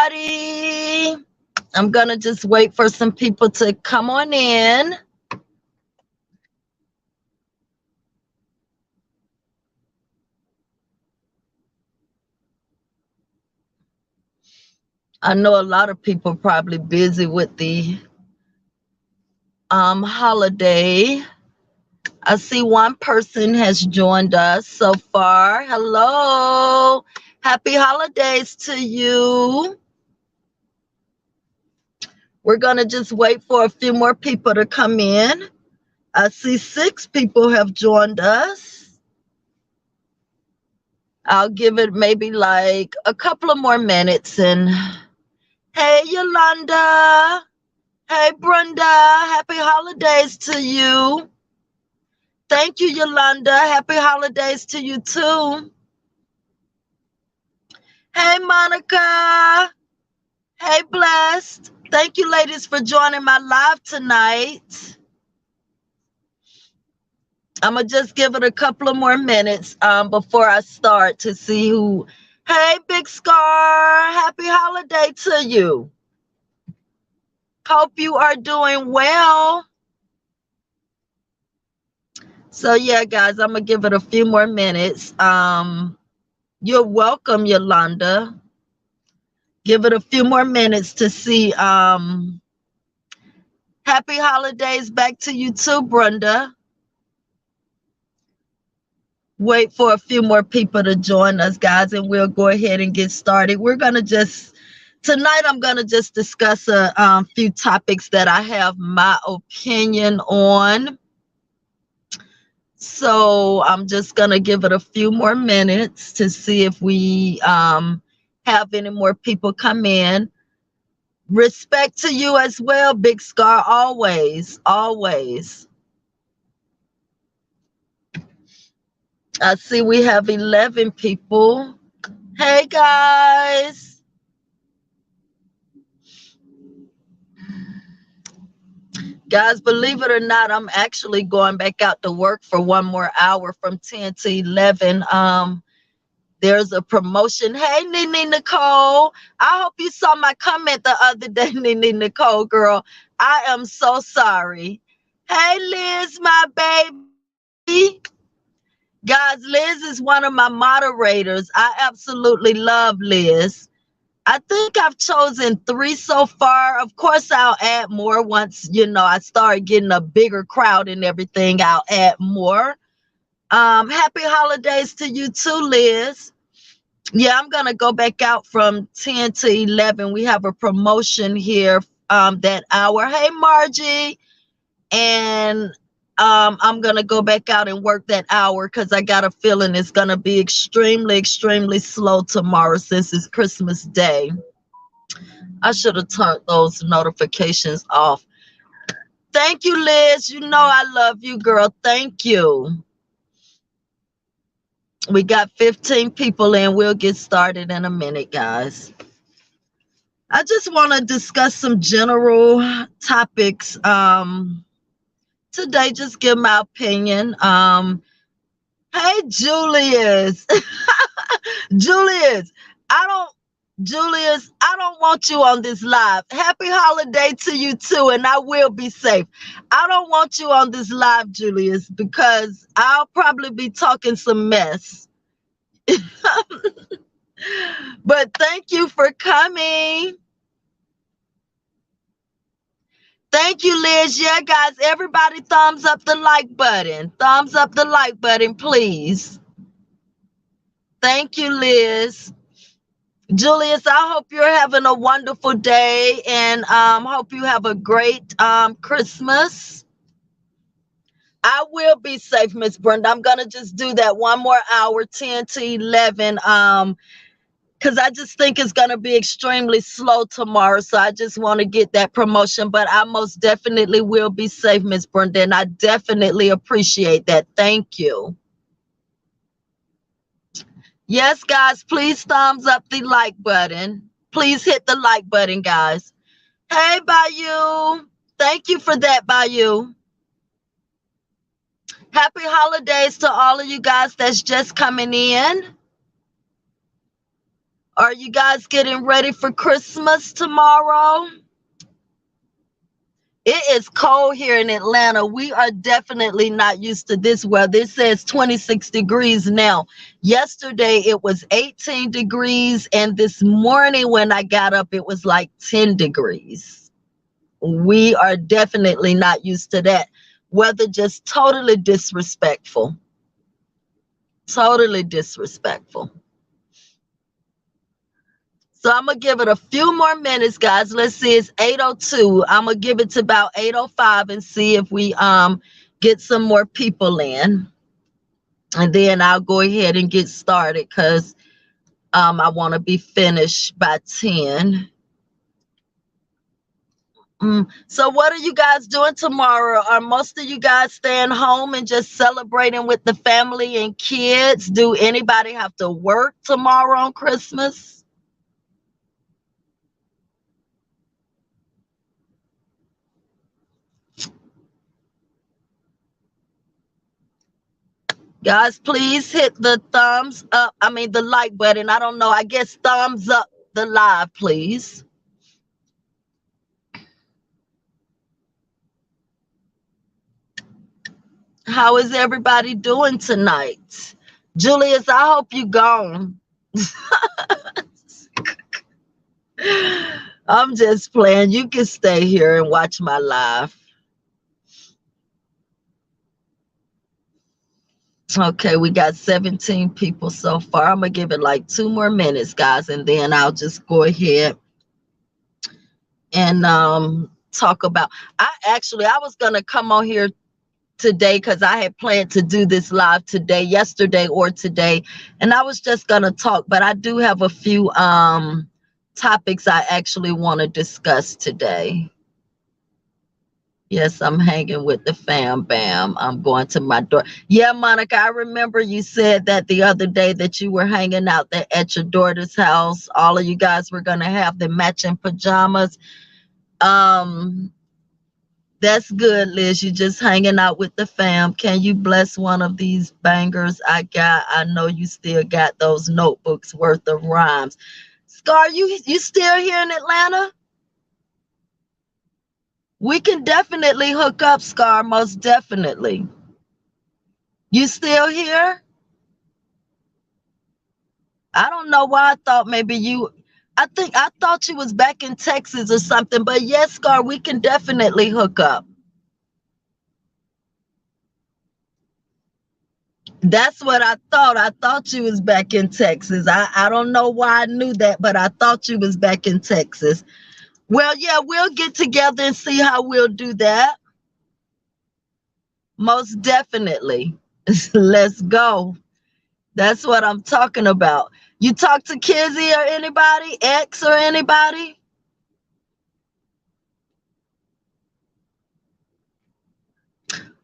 everybody. I'm going to just wait for some people to come on in. I know a lot of people probably busy with the holiday. I see one person has joined us so far. Hello. Happy holidays to you. We're going to just wait for a few more people to come in. I see 6 people have joined us. I'll give it maybe like a couple of more minutes. And hey, Yolanda. Hey, Brenda. Happy holidays to you. Thank you, Yolanda. Happy holidays to you too. Hey, Monica. Hey, Blessed. Thank you, ladies, for joining my live tonight. I'm going to just give it a couple of more minutes before I start to see who. Hey, Big Scar. Happy holiday to you. Hope you are doing well. So, yeah, guys, I'm going to give it a few more minutes. You're welcome, Yolanda. Give it a few more minutes to see. Happy holidays back to you too, Brenda. Wait for a few more people to join us, guys, and we'll go ahead and get started. We're going to tonight I'm going to just discuss a few topics that I have my opinion on. So I'm just going to give it a few more minutes to see if we have any more people come in. Respect to you as well, Big Scar, always, always. I see we have 11 people. Hey, guys. Guys, believe it or not, I'm actually going back out to work for one more hour from 10 to 11. There's a promotion. Hey, Nene Nicole. I hope you saw my comment the other day, Nene Nicole, girl. I am so sorry. Hey, Liz, my baby. Guys, Liz is one of my moderators. I absolutely love Liz. I think I've chosen 3 so far. Of course, I'll add more once, I start getting a bigger crowd and everything. I'll add more. Happy holidays to you too, Liz. Yeah, I'm going to go back out from 10 to 11. We have a promotion here that hour. Hey, Margie. And I'm going to go back out and work that hour because I got a feeling it's going to be extremely, extremely slow tomorrow since it's Christmas Day. I should have turned those notifications off. Thank you, Liz. You know I love you, girl. Thank you. We got 15 people in. We'll get started in a minute, guys. I just want to discuss some general topics today. Just give my opinion. Hey, Julius. Julius, I don't want you on this live. Happy holiday to you too, and I will be safe. I don't want you on this live, Julius, because I'll probably be talking some mess. But thank you for coming. Thank you, Liz. Yeah, guys, everybody thumbs up the like button. Thumbs up the like button, please. Thank you, Liz. Julius, I hope you're having a wonderful day and hope you have a great Christmas. I will be safe, Miss Brenda. I'm going to just do that one more hour, 10 to 11, because I just think it's going to be extremely slow tomorrow. So I just want to get that promotion. But I most definitely will be safe, Miss Brenda, and I definitely appreciate that. Thank you. Yes, guys, please thumbs up the like button. Please hit the like button, guys. Hey, Bayou. Thank you for that, Bayou. Happy holidays to all of you guys that's just coming in. Are you guys getting ready for Christmas tomorrow? It is cold here in Atlanta. We are definitely not used to this weather. It says 26 degrees now. Yesterday it was 18 degrees, and this morning when I got up, it was like 10 degrees. We are definitely not used to that. Weather just totally disrespectful. Totally disrespectful. So I'm gonna give it a few more minutes, guys. Let's see, it's 8:02. I'm gonna give it to about 8:05 and see if we get some more people in. And then I'll go ahead and get started because I want to be finished by 10. So what are you guys doing tomorrow? Are most of you guys staying home and just celebrating with the family and kids? Do anybody have to work tomorrow on Christmas? Guys, please hit the thumbs up. I mean, the like button. I don't know. I guess thumbs up the live, please. How is everybody doing tonight? Julius, I hope you gone. I'm just playing. You can stay here and watch my live. Okay, we got 17 people so far. I'm going to give it like 2 more minutes, guys, and then I'll just go ahead and talk about. I was going to come on here today because I had planned to do this live today, yesterday or today, and I was just going to talk, but I do have a few topics I actually want to discuss today. Yes, I'm hanging with the fam bam. I'm going to my door. Yeah, Monica, I remember you said that the other day that you were hanging out there at your daughter's house. All of you guys were going to have the matching pajamas. Um, that's good, Liz. You just hanging out with the fam. Can you bless one of these bangers I got? I know you still got those notebooks worth of rhymes. Scar, you still here in Atlanta? We can definitely hook up, Scar, most definitely. You still here? I don't know why I thought maybe I thought you was back in Texas or something, but yes, Scar, we can definitely hook up. That's what I thought. I thought you was back in Texas. I don't know why I knew that, but I thought you was back in Texas. Well, yeah, we'll get together and see how we'll do that. Most definitely. Let's go. That's what I'm talking about. You talk to Kizzy or anybody, X or anybody?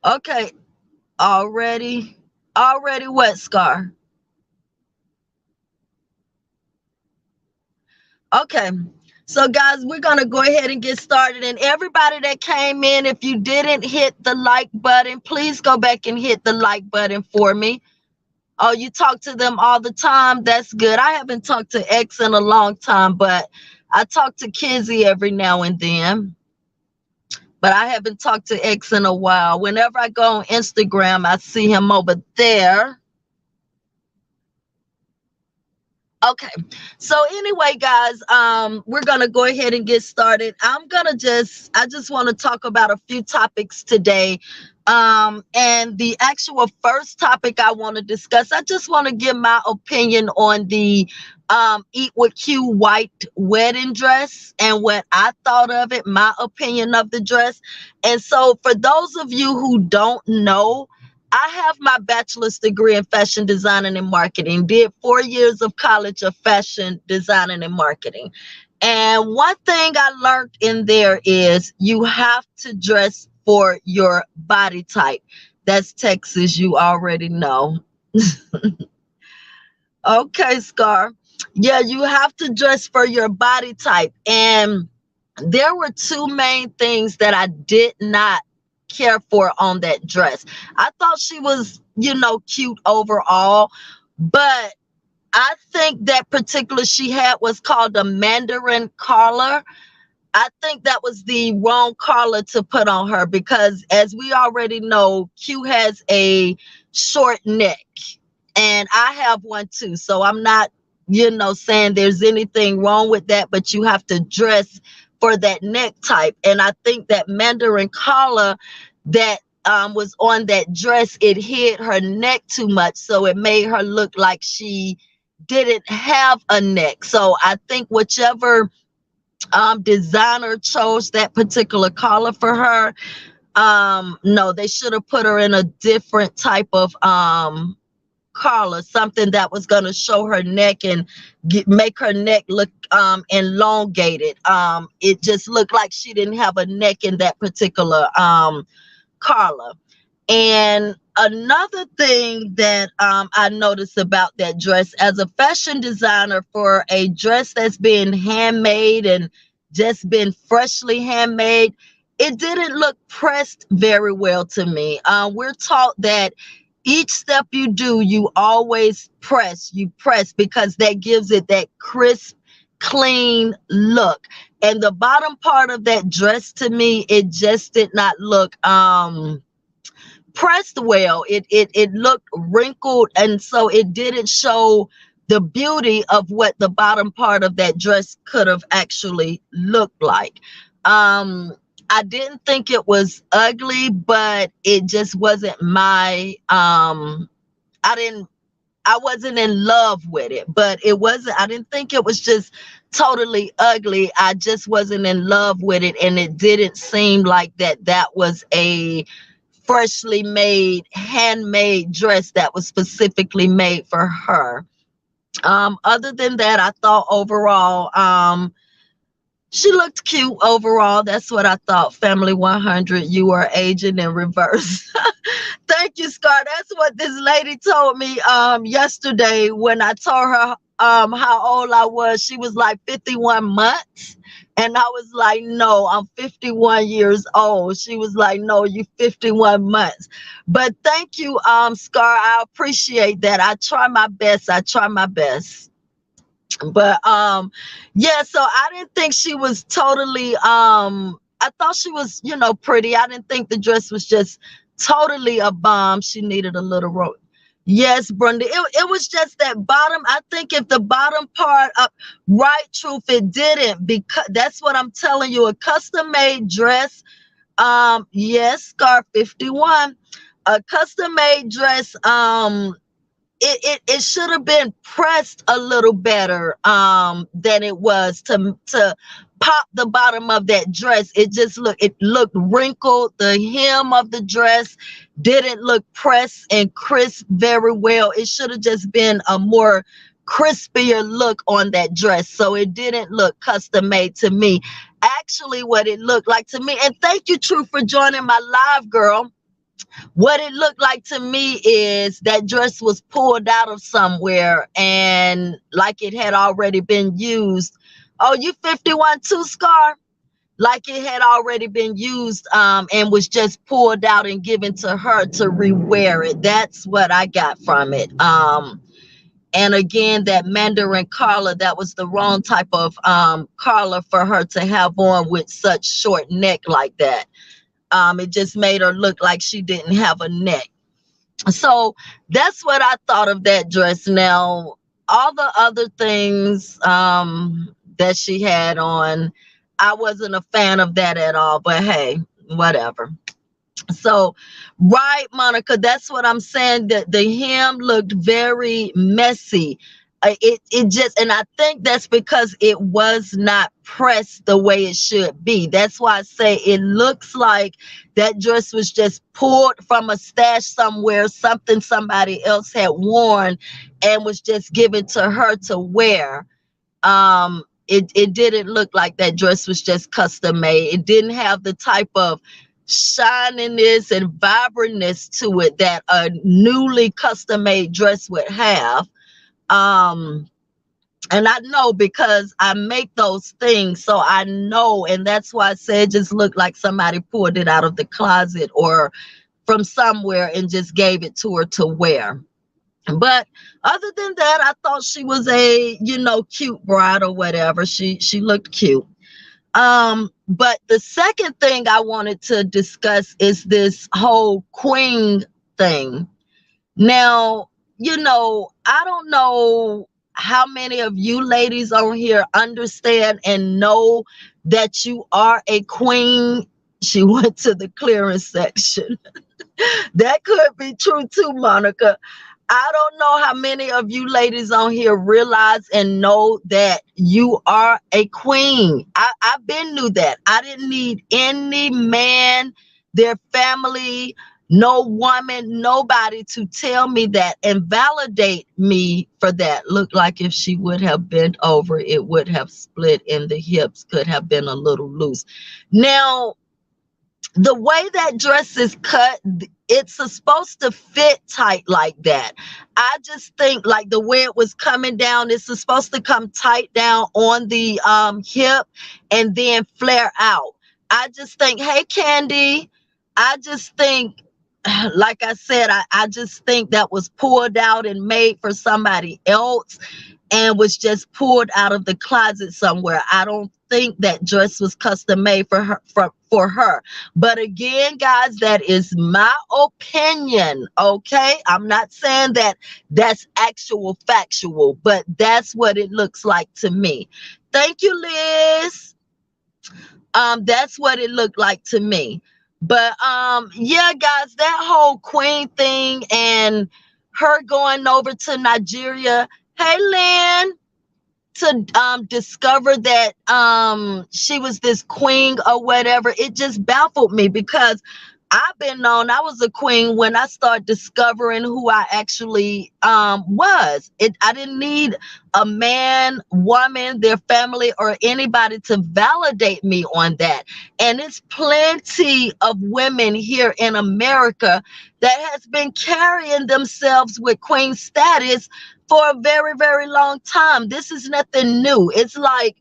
Okay, already what, Scar? Okay, so guys, we're gonna go ahead and get started. And everybody that came in, if you didn't hit the like button, please go back and hit the like button for me. Oh, you talk to them all the time? That's good. I haven't talked to X in a long time, but I talk to Kizzy every now and then. But I haven't talked to X in a while. Whenever I go on Instagram, I see him over there. Okay, so anyway, guys, we're gonna go ahead and get started. I just want to talk about a few topics today. And the actual first topic I want to discuss, I just want to give my opinion on the Eat with Q white wedding dress and what I thought of it, my opinion of the dress. And so for those of you who don't know, I have my bachelor's degree in fashion designing and marketing, did 4 years of college of fashion designing and marketing. And one thing I learned in there is you have to dress for your body type. That's Texas, you already know. Okay, Scar. Yeah, you have to dress for your body type. And there were 2 main things that I did not care for on that dress. I thought she was, cute overall, but I think that particular she had was called a Mandarin collar. I think that was the wrong collar to put on her because, as we already know, Q has a short neck, and I have one too. So I'm not, saying there's anything wrong with that, but you have to dress for that neck type. And I think that Mandarin collar that was on that dress, it hid her neck too much, so it made her look like she didn't have a neck. So I think whichever designer chose that particular collar for her, no, they should have put her in a different type of collar, something that was going to show her neck and make her neck look elongated. It just looked like she didn't have a neck in that particular collar. And another thing that I noticed about that dress, as a fashion designer, for a dress that's been handmade and just been freshly handmade, it didn't look pressed very well to me. We're taught that each step you do, you always press, because that gives it that crisp, clean look. And the bottom part of that dress, to me, it just did not look pressed well. It looked wrinkled, and so it didn't show the beauty of what the bottom part of that dress could have actually looked like. I didn't think it was ugly, but it just wasn't my I wasn't in love with it, but I didn't think it was just totally ugly. I just wasn't in love with it, and it didn't seem like that was a freshly made, handmade dress that was specifically made for her. Other than that, I thought overall, she looked cute overall. That's what I thought. Family 100, you are aging in reverse. Thank you, Scar. That's what this lady told me yesterday when I told her how old I was. She was like 51 months. And I was like, no, I'm 51 years old. She was like, no, you 51 months. But thank you, Scar. I appreciate that. I try my best. But yeah, so I didn't think she was totally I thought she was, pretty. I didn't think the dress was just totally a bomb. She needed a little rope. Yes, Brenda. It was just that bottom. I think if the bottom part up, right, truth, it didn't, because that's what I'm telling you. A custom made dress. Yes, Scar 51. A custom made dress. It should have been pressed a little better than it was to pop the bottom of that dress. It looked wrinkled. The hem of the dress didn't look pressed and crisp very well. It should have just been a more crispier look on that dress. So it didn't look custom made to me. Actually, what it looked like to me, and thank you, True, for joining my live, girl. What it looked like to me is that dress was pulled out of somewhere and like it had already been used. Oh, you 51 too, Scar? Like it had already been used and was just pulled out and given to her to rewear it. That's what I got from it. And again, that Mandarin collar, that was the wrong type of collar for her to have on with such short neck like that. It just made her look like she didn't have a neck. So that's what I thought of that dress. Now, all the other things that she had on, I wasn't a fan of that at all, but hey, whatever. So, right, Monica, that's what I'm saying. That the hem looked very messy. It just, and I think that's because it was not pressed the way it should be. That's why I say it looks like that dress was just pulled from a stash somewhere, something somebody else had worn, and was just given to her to wear. It didn't look like that dress was just custom made. It didn't have the type of shininess and vibrantness to it that a newly custom made dress would have. And I know because I make those things, so I know, and that's why I said it just looked like somebody pulled it out of the closet or from somewhere and just gave it to her to wear. But other than that, I thought she was a, cute bride or whatever. She looked cute. But the second thing I wanted to discuss is this whole queen thing. Now, I don't know how many of you ladies on here understand and know that you are a queen. She went to the clearance section. That could be true too, Monica. I don't know how many of you ladies on here realize and know that you are a queen. I've been knew that. I didn't need any man, their family, no woman, nobody to tell me that and validate me for that. Looked like if she would have bent over, it would have split and the hips could have been a little loose. Now, the way that dress is cut, it's supposed to fit tight like that. I just think like the way it was coming down, it's supposed to come tight down on the hip and then flare out. I just think, hey Candy, I just think, like I said, I just think that was pulled out and made for somebody else and was just pulled out of the closet somewhere. I don't think that dress was custom made for her. For her. But again, guys, that is my opinion. Okay, I'm not saying that that's actual factual, but that's what it looks like to me. Thank you, Liz. That's what it looked like to me. But yeah, guys, that whole queen thing and her going over to Nigeria. Hey, Lynn, to discover that she was this queen or whatever, it just baffled me because I've been known I was a queen when I started discovering who I actually was. I didn't need a man, woman, their family, or anybody to validate me on that. And it's plenty of women here in America that has been carrying themselves with queen status for a very, very long time. This is nothing new. It's like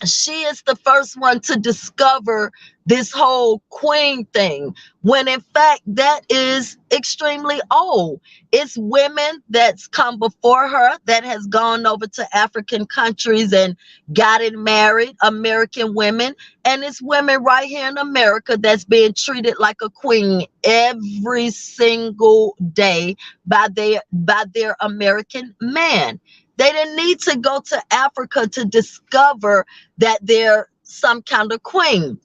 she is the first one to discover this whole queen thing, when in fact that is extremely old. It's women that's come before her that has gone over to African countries and gotten married, American women, and it's women right here in America that's being treated like a queen every single day by their American man. They didn't need to go to Africa to discover that they're some kind of queen.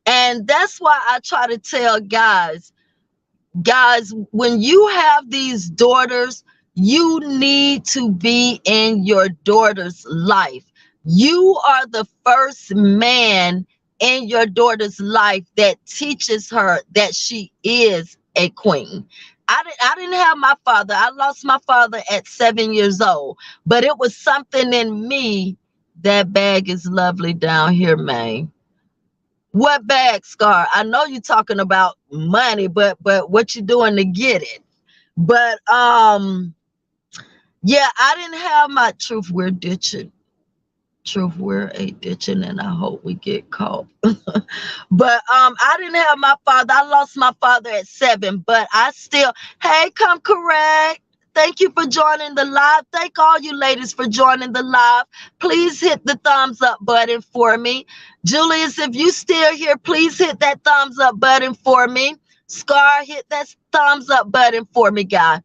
And that's why I try to tell guys, when you have these daughters, you need to be in your daughter's life. You are the first man in your daughter's life that teaches her that she is a queen. I didn't have my father. I lost my father at 7 years old, but it was something in me. That bag is lovely down here, man. What bag, Scar? I know you're talking about money, but what you doing to get it? But yeah, I didn't have my truth. We're ditching. Truth, we're a ditching, and I hope we get caught. But I didn't have my father. I lost my father at 7, but I still, hey, come correct. Thank you for joining the live. Thank all you ladies for joining the live. Please hit the thumbs up button for me. Julius, if you still here, please hit that thumbs up button for me. Scar, hit that thumbs up button for me, guy.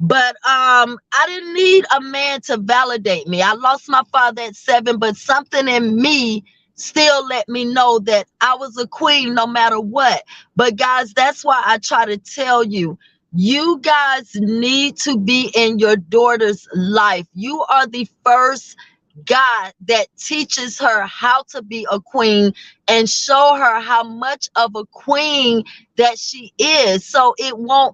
But I didn't need a man to validate me. I lost my father at 7, but something in me still let me know that I was a queen no matter what. But guys, that's why I try to tell you, you guys need to be in your daughter's life. You are the first God that teaches her how to be a queen and show her how much of a queen that she is. So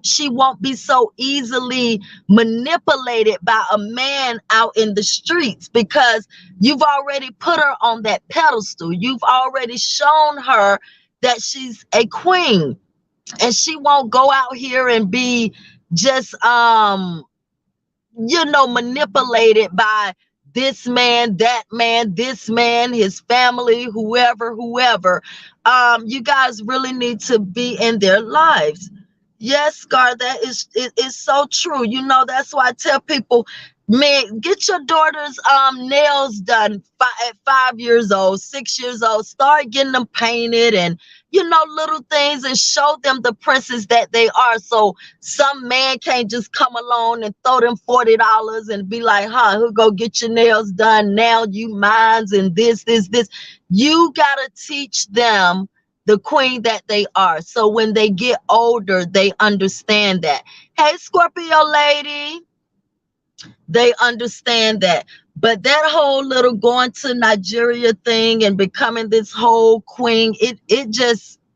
she won't be so easily manipulated by a man out in the streets, because you've already put her on that pedestal. You've already shown her that she's a queen, and she won't go out here and be just manipulated by this man, that man, this man, his family, whoever. You guys really need to be in their lives. Yes, Scar, that is so true. You know, that's why I tell people, man, get your daughter's nails done at 5 years old, 6 years old. Start getting them painted and little things, and show them the princess that they are. So some man can't just come along and throw them $40 and be like, huh, who go get your nails done now? You mines and this. You gotta teach them the queen that they are. So when they get older, they understand that. Hey, Scorpio lady, they understand that. But that whole little going to Nigeria thing and becoming this whole queen, it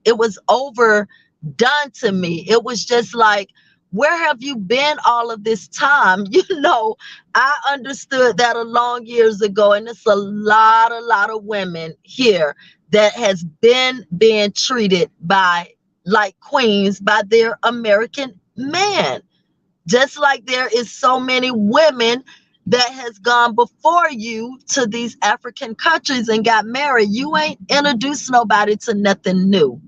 was overdone to me. It was just like, where have you been all of this time? I understood that a long years ago, and it's a lot of women here that has been being treated by like queens by their American man, just like there is so many women that has gone before you to these African countries and got married. You ain't introduced nobody to nothing new.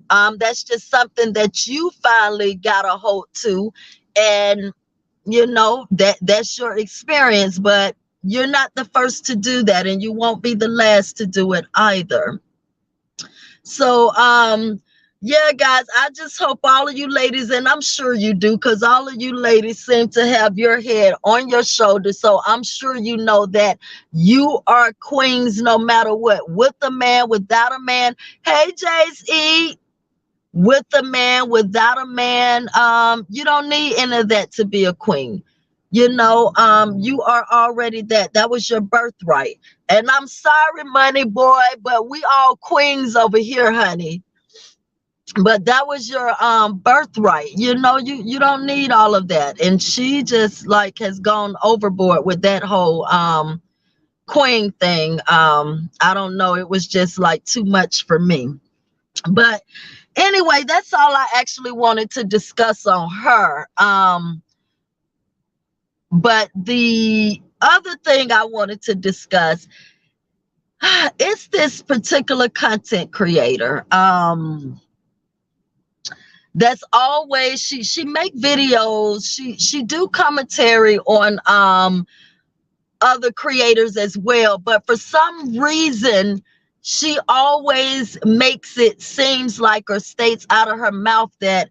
That's just something that you finally got a hold to, and that's your experience. But you're not the first to do that, and you won't be the last to do it either. So, yeah, guys, I just hope all of you ladies, and I'm sure you do, because all of you ladies seem to have your head on your shoulder. So I'm sure you know that you are queens no matter what, with a man, without a man. Hey, Jay's, with a man, without a man. You don't need any of that to be a queen. You are already that. That was your birthright. And I'm sorry, money boy, but we all queens over here, honey. But that was your birthright. You don't need all of that. And she just like has gone overboard with that whole queen thing. I don't know. It was just like too much for me. But anyway, that's all I actually wanted to discuss on her. But the other thing I wanted to discuss is this particular content creator. That's always she make videos. She do commentary on other creators as well, but for some reason she always makes it seems like, or states out of her mouth, that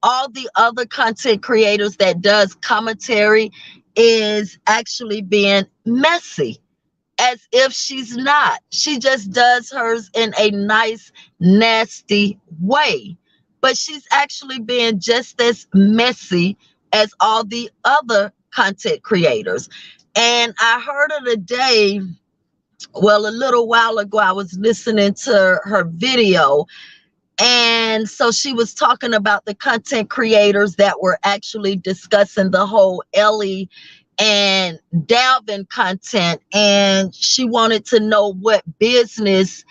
all the other content creators that does commentary is actually being messy, as if she's not. She just does hers in a nice, nasty way. But she's actually being just as messy as all the other content creators. And I heard her today, well, a little while ago, I was listening to her video. And so she was talking about the content creators that were actually discussing the whole Ellie and Dalvin content. And she wanted to know what business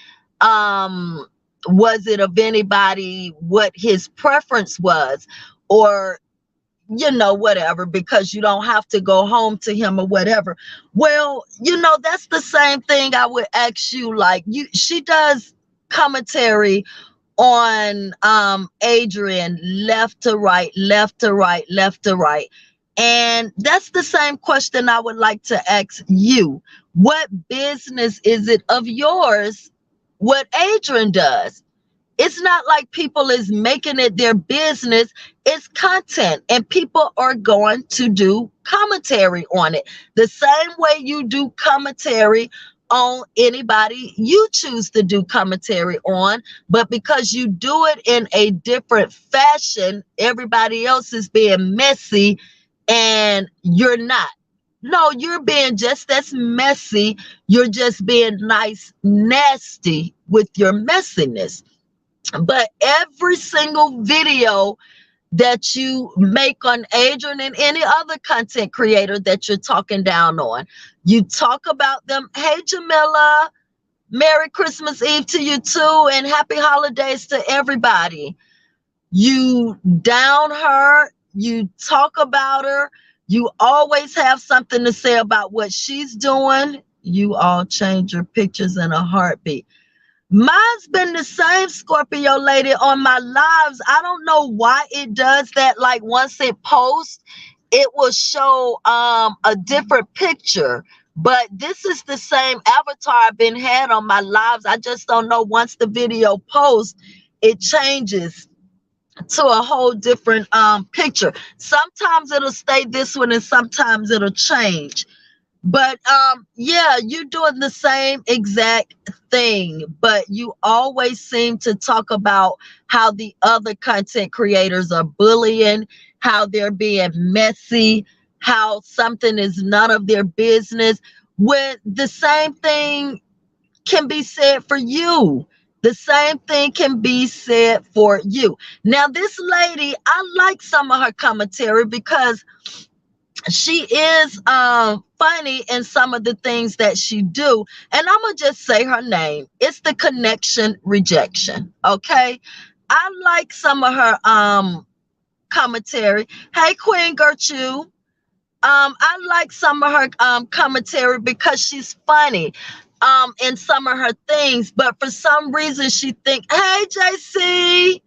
was it of anybody, what his preference was, or whatever, because you don't have to go home to him or whatever. Well, that's the same thing I would ask you. Like, she does commentary on Adrian, left to right, left to right, left to right. And that's the same question I would like to ask you. What business is it of yours what Adrian does? It's not like people is making it their business. It's content, and people are going to do commentary on it the same way you do commentary on anybody you choose to do commentary on. But because you do it in a different fashion, everybody else is being messy and you're not. No, you're being just as messy. You're just being nice, nasty with your messiness. But every single video that you make on Adrian and any other content creator that you're talking down on, you talk about them. Hey, Jamila, Merry Christmas Eve to you too, and happy holidays to everybody. You down her, you talk about her, you always have something to say about what she's doing. You all change your pictures in a heartbeat. Mine's been the same, Scorpio lady, on my lives. I don't know why it does that. Like once it posts, it will show a different picture. But this is the same avatar I've been had on my lives. I just don't know, once the video posts, it changes to a whole different picture. Sometimes it'll stay this one and sometimes it'll change. But yeah, you're doing the same exact thing, but you always seem to talk about how the other content creators are bullying, how they're being messy, how something is none of their business, when the same thing can be said for you. The same thing can be said for you. Now, this lady, I like some of her commentary because she is funny in some of the things that she do, and I'm gonna just say her name. It's the connection rejection. Okay, I like some of her commentary. Hey, Queen Gertrude. I like some of her commentary because she's funny in some of her things, but for some reason she think, hey, JC,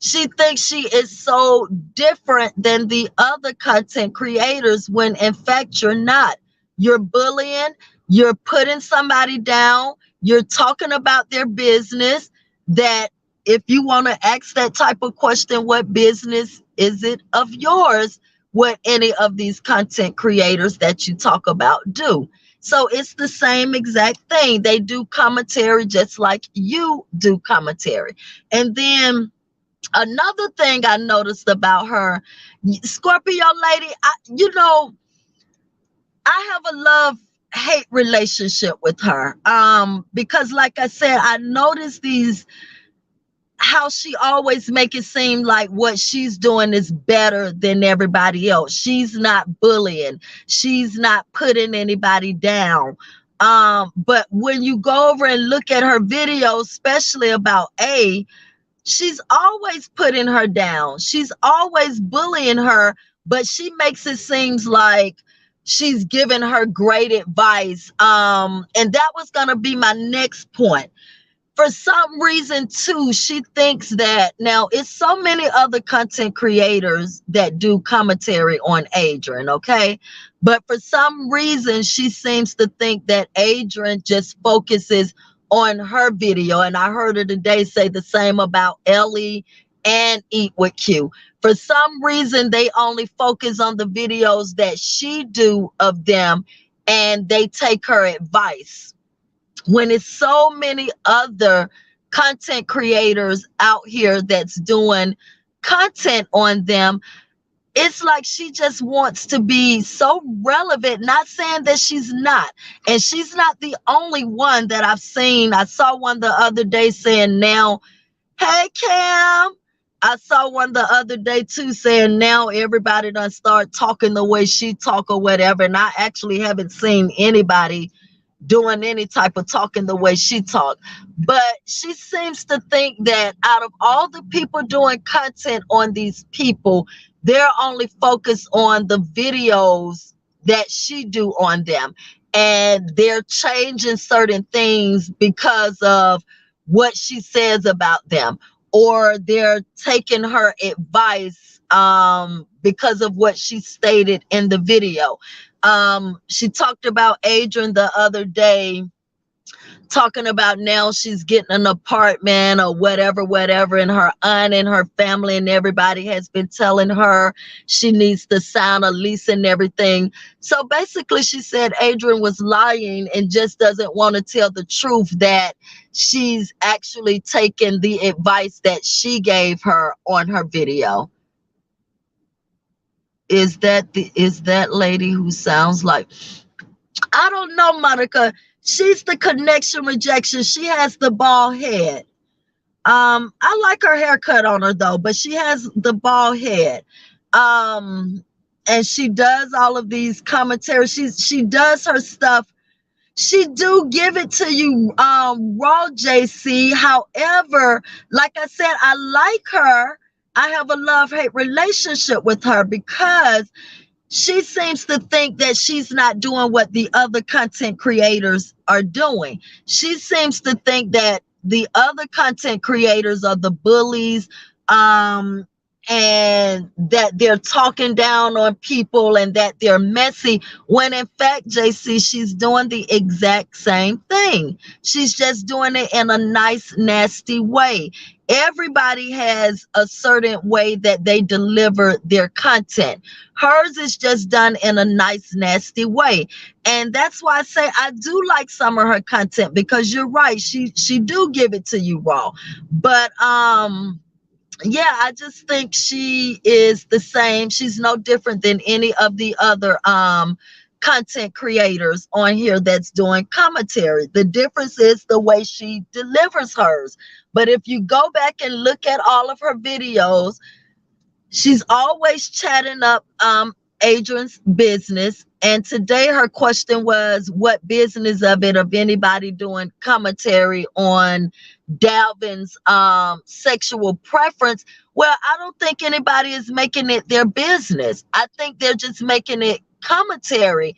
she thinks she is so different than the other content creators when in fact you're not. You're bullying, you're putting somebody down, you're talking about their business. That if you want to ask that type of question, what business is it of yours? What any of these content creators that you talk about do. So it's the same exact thing. They do commentary just like you do commentary. And then another thing I noticed about her, Scorpio lady, I have a love hate relationship with her. Because like I said, I noticed these, how she always make it seem like what she's doing is better than everybody else. She's not bullying. She's not putting anybody down. But when you go over and look at her videos, especially about she's always putting her down. She's always bullying her, but she makes it seems like she's giving her great advice. And that was going to be my next point. For some reason too, she thinks that now it's so many other content creators that do commentary on Adrian, okay? But for some reason, she seems to think that Adrian just focuses on her video. And I heard her today say the same about Ellie and Eat with Q. For some reason, they only focus on the videos that she do of them, and they take her advice when it's so many other content creators out here that's doing content on them. It's like she just wants to be so relevant, not saying that she's not. And she's not the only one that I've seen. I saw one the other day saying now, hey, Cam. I saw one the other day too saying now everybody done start talking the way she talk or whatever. And I actually haven't seen anybody doing any type of talking the way she talked. But she seems to think that out of all the people doing content on these people, they're only focused on the videos that she do on them. And they're changing certain things because of what she says about them. Or they're taking her advice because of what she stated in the video. She talked about Adrian the other day, talking about now she's getting an apartment or whatever, and her aunt and her family and everybody has been telling her she needs to sign a lease and everything. So basically she said Adrian was lying and just doesn't want to tell the truth, that she's actually taken the advice that she gave her on her video. Is that lady who sounds like, I don't know, Monica. She's the connection rejection. She has the bald head. I like her haircut on her though, but she has the bald head. And she does all of these commentaries. She does her stuff. She do give it to you raw, JC. However, like I said, I like her. I have a love-hate relationship with her because she seems to think that she's not doing what the other content creators are doing. She seems to think that the other content creators are the bullies, um, and that they're talking down on people and that they're messy, when in fact, JC, she's doing the exact same thing. She's just doing it in a nice, nasty way. Everybody has a certain way that they deliver their content. Hers is just done in a nice, nasty way. And that's why I say I do like some of her content, because you're right. She do give it to you raw. But yeah, I just think she is the same. She's no different than any of the other content creators on here that's doing commentary. The difference is the way she delivers hers. But if you go back and look at all of her videos, she's always chatting up Adrian's business. And today her question was, what business of anybody doing commentary on Dalvin's sexual preference? Well, I don't think anybody is making it their business. I think they're just making it commentary,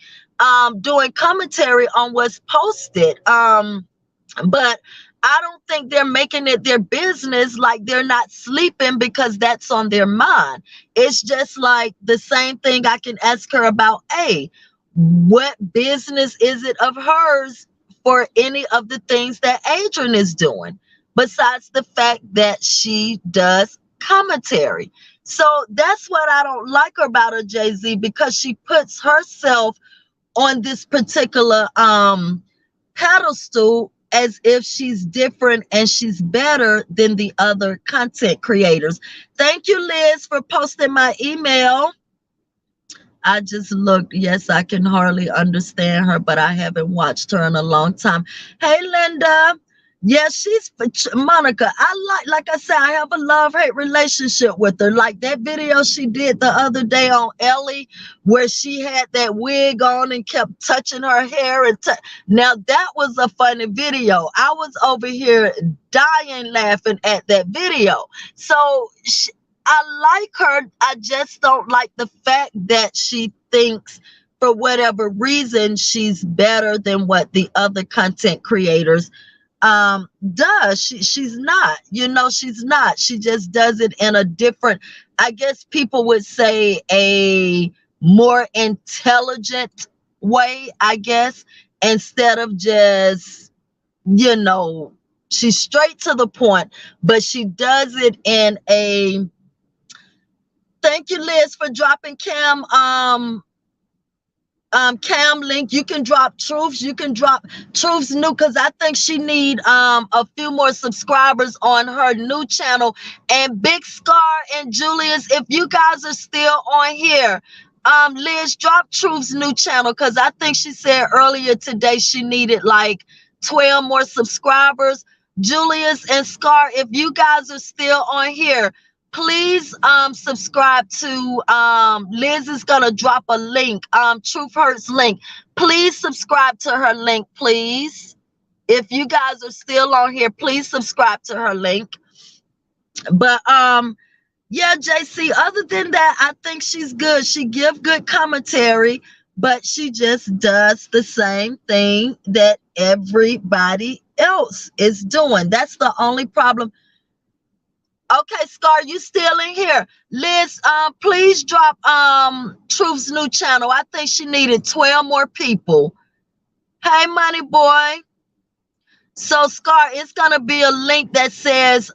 doing commentary on what's posted. But I don't think they're making it their business, like they're not sleeping because that's on their mind. It's just like the same thing I can ask her about, hey, what business is it of hers for any of the things that Adrian is doing, besides the fact that she does commentary? So that's what I don't like about her, Jay-Z, because she puts herself on this particular pedestal as if she's different and she's better than the other content creators. Thank you, Liz, for posting my email. I just looked. Yes, I can hardly understand her, but I haven't watched her in a long time. Hey, Linda. Yeah, she's Monica. Like I said, I have a love-hate relationship with her. Like that video she did the other day on Ellie, where she had that wig on and kept touching her hair. And now that was a funny video. I was over here dying laughing at that video. So I like her. I just don't like the fact that she thinks, for whatever reason, she's better than what the other content creators does. She's not. She's not. She just does it in a different, I guess people would say, a more intelligent way, I guess, instead of just, she's straight to the point, but she does it in a, thank you, Liz, for dropping Cam link. You can drop Truths. You can drop Truths new, because I think she need a few more subscribers on her new channel. And Big Scar and Julius, if you guys are still on here, Liz, drop Truth's new channel, because I think she said earlier today she needed like 12 more subscribers. Julius and Scar, if you guys are still on here, please subscribe to Liz is gonna drop a link, Truth Hurts link. Please subscribe to her link, please. If you guys are still on here, please subscribe to her link. But yeah, JC, other than that, I think she's good. She give good commentary, but she just does the same thing that everybody else is doing. That's the only problem. Okay, Scar, you still in here. Liz, please drop Truth's new channel. I think she needed 12 more people. Hey, Money Boy. So, Scar, it's gonna be a link that says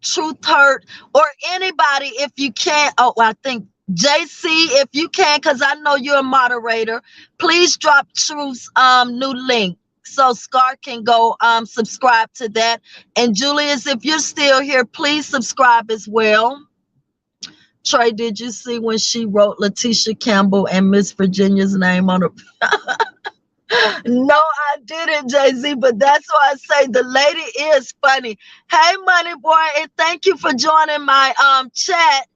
Truth Hurt, or anybody, if you can't. Oh, I think JC, if you can, because I know you're a moderator, please drop Truth's new link, so Scar can go subscribe to that. And Julius, if you're still here, please subscribe as well. Trey, did you see when she wrote Letitia Campbell and Miss Virginia's name on her? No, I didn't, Jay-Z, but that's why I say the lady is funny. Hey, Money Boy, and thank you for joining my chat.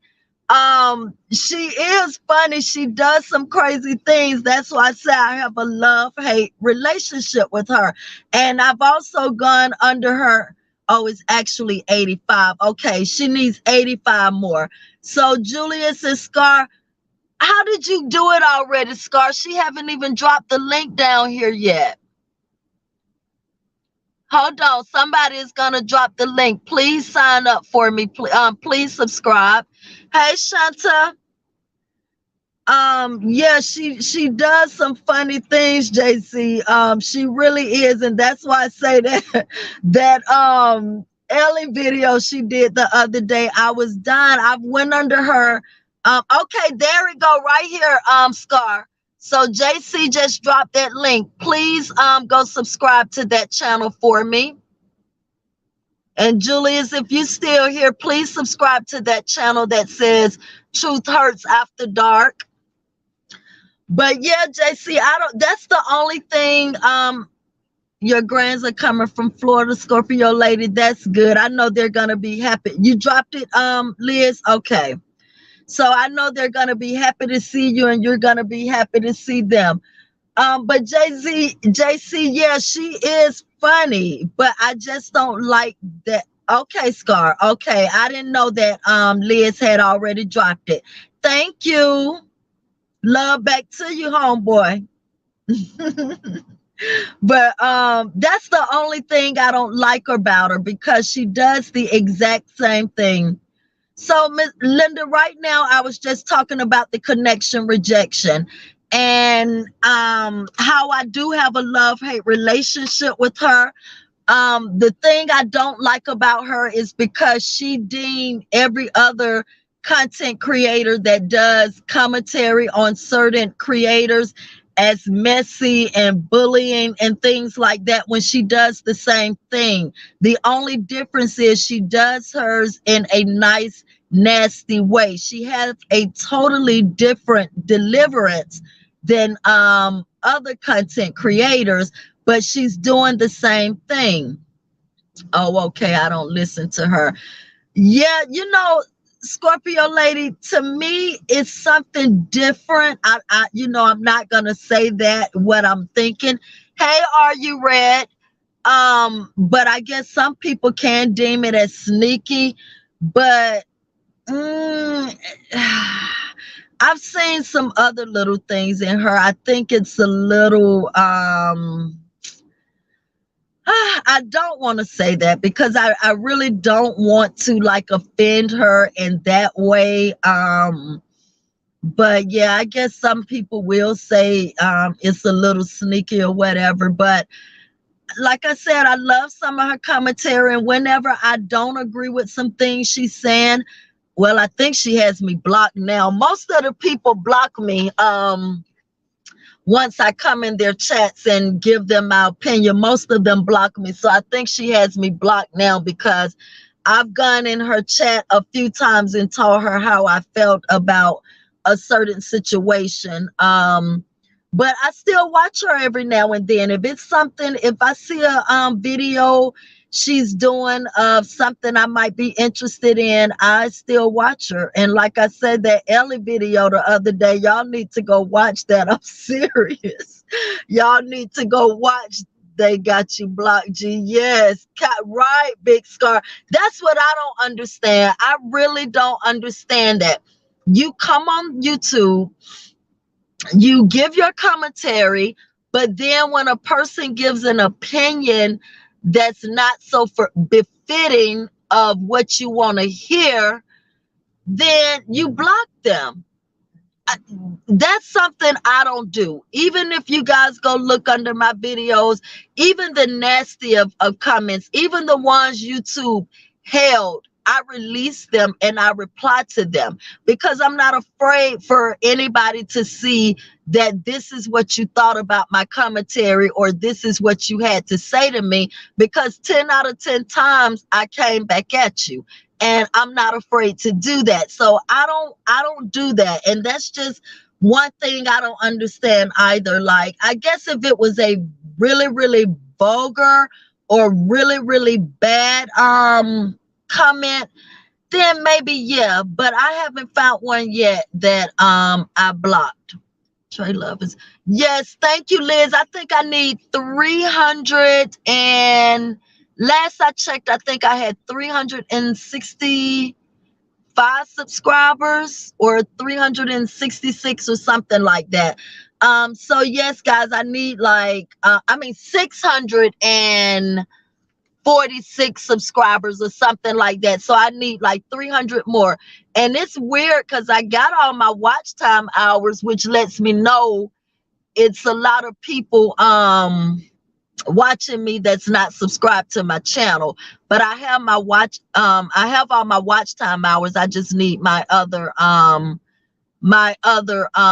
She is funny. She does some crazy things. That's why I say I have a love-hate relationship with her. And I've also gone under her. Oh, it's actually 85. Okay, she needs 85 more. So Julius and Scar, how did you do it already, Scar? She haven't even dropped the link down here yet. Hold on. Somebody is gonna drop the link. Please sign up for me. Please subscribe. Hey, Shanta. Yeah, she does some funny things, JC. She really is, and that's why I say that that Ellie video she did the other day. I was done. I went under her. Okay, there we go, right here. Scar. So JC just dropped that link. Please go subscribe to that channel for me. And Julius, if you still here, please subscribe to that channel that says Truth Hurts After Dark. But yeah, JC, I don't, that's the only thing. Your grands are coming from Florida, Scorpio lady. That's good. I know they're gonna be happy. You dropped it, Liz. Okay. So I know they're gonna be happy to see you, and you're gonna be happy to see them. But JC, yeah, she is funny, but I just don't like that. Okay, Scar. Okay, I didn't know that Liz had already dropped it. Thank you. Love back to you, homeboy. But that's the only thing I don't like about her, because she does the exact same thing. So Miss Linda, right now I was just talking about the connection rejection, and how I do have a love-hate relationship with her. The thing I don't like about her is because she deemed every other content creator that does commentary on certain creators as messy and bullying and things like that, when she does the same thing. The only difference is she does hers in a nice, nasty way. She has a totally different deliverance than other content creators, but she's doing the same thing. Oh, okay. I don't listen to her. Yeah, Scorpio lady, to me, it's something different. I'm not gonna say that what I'm thinking. Hey, are you red? But I guess some people can deem it as sneaky, but mm, I've seen some other little things in her. I think it's a little I don't want to say that, because I really don't want to like offend her in that way. But yeah, I guess some people will say it's a little sneaky or whatever. But like I said, I love some of her commentary, and whenever I don't agree with some things she's saying, well, I think she has me blocked now. Most of the people block me. Once I come in their chats and give them my opinion, most of them block me. So I think she has me blocked now, because I've gone in her chat a few times and told her how I felt about a certain situation. But I still watch her every now and then. If it's something, if I see a video she's doing of something I might be interested in, I still watch her. And like I said, that Ellie video the other day, y'all need to go watch that. I'm serious. Y'all need to go watch. They got you blocked, G. Yes, right, Big Scar. That's what I don't understand. I really don't understand that. You come on YouTube, you give your commentary, but then when a person gives an opinion that's not so befitting of what you want to hear, then you block them. That's something I don't do. Even if you guys go look under my videos, even the nasty of comments, even the ones YouTube held, I release them and I reply to them, because I'm not afraid for anybody to see that this is what you thought about my commentary, or this is what you had to say to me, because 10 out of 10 times I came back at you. And I'm not afraid to do that. So I don't do that. And that's just one thing I don't understand either. Like, I guess if it was a really, really vulgar or really, really bad comment, then maybe yeah. But I haven't found one yet that I blocked. Tra-Luv is, yes, thank you, Liz. I think I need 300, and last I checked, I think I had 365 subscribers, or 366 or something like that. So yes, guys, I need like 600 and 46 subscribers or something like that. So I need like 300 more. And it's weird because I got all my watch time hours, which lets me know it's a lot of people watching me that's not subscribed to my channel. But I have my I have all my watch time hours. I just need my other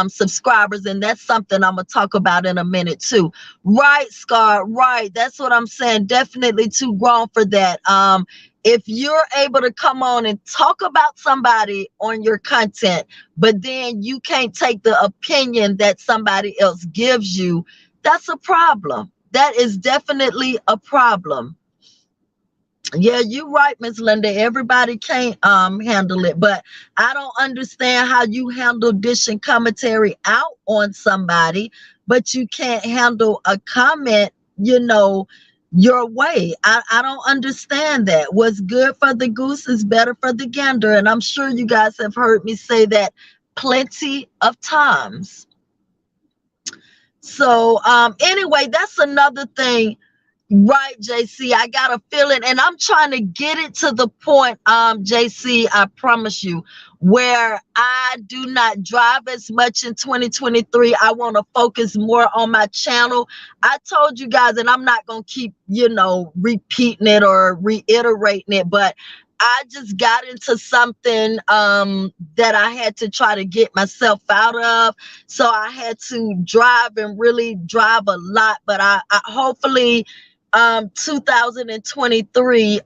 subscribers, and that's something I'm gonna talk about in a minute too. Right, Scar, right, that's what I'm saying. Definitely too grown for that. If you're able to come on and talk about somebody on your content, but then you can't take the opinion that somebody else gives you, that's a problem. That is definitely a problem. Yeah, you're right, Miss Linda. Everybody can't handle it, but I don't understand how you handle dishing commentary out on somebody, but you can't handle a comment, you know, your way. I don't understand that. What's good for the goose is better for the gander, and I'm sure you guys have heard me say that plenty of times. So anyway, that's another thing. Right, JC, I got a feeling, and I'm trying to get it to the point, JC, I promise you, where I do not drive as much in 2023. I want to focus more on my channel. I told you guys, and I'm not going to keep, you know, repeating it or reiterating it, but I just got into something that I had to try to get myself out of. So I had to drive and really drive a lot, but I hopefully 2023,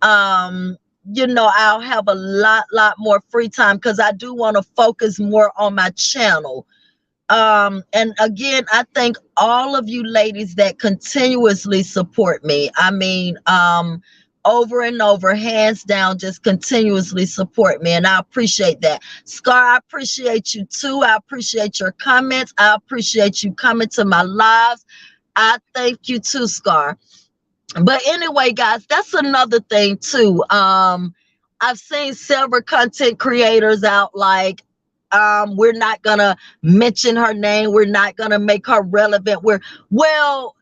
you know, I'll have a lot more free time because I do want to focus more on my channel. And again, I thank all of you ladies that continuously support me. I mean, over and over, hands down, just continuously support me, and I appreciate that. Scar, I appreciate you too. I appreciate your comments. I appreciate you coming to my lives. I thank you too, Scar. But anyway, guys, that's another thing too. I've seen several content creators out like, we're not gonna mention her name, we're not gonna make her relevant. Well,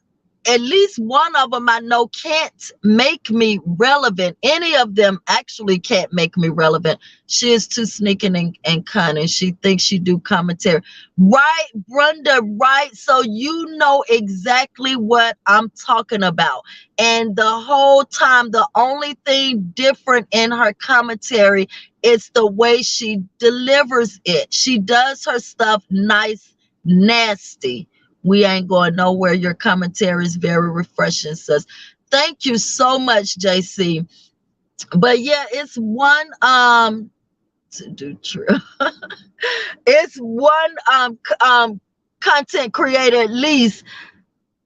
at least one of them I know can't make me relevant. Any of them actually can't make me relevant. She is too sneaking and cunning. She thinks she do commentary. Right, Brenda, right? So you know exactly what I'm talking about. And the whole time, the only thing different in her commentary is the way she delivers it. She does her stuff nice, nasty. We ain't going nowhere. Your commentary is very refreshing, sis. Thank you so much, JC. But yeah, it's one to do true. It's one content creator at least.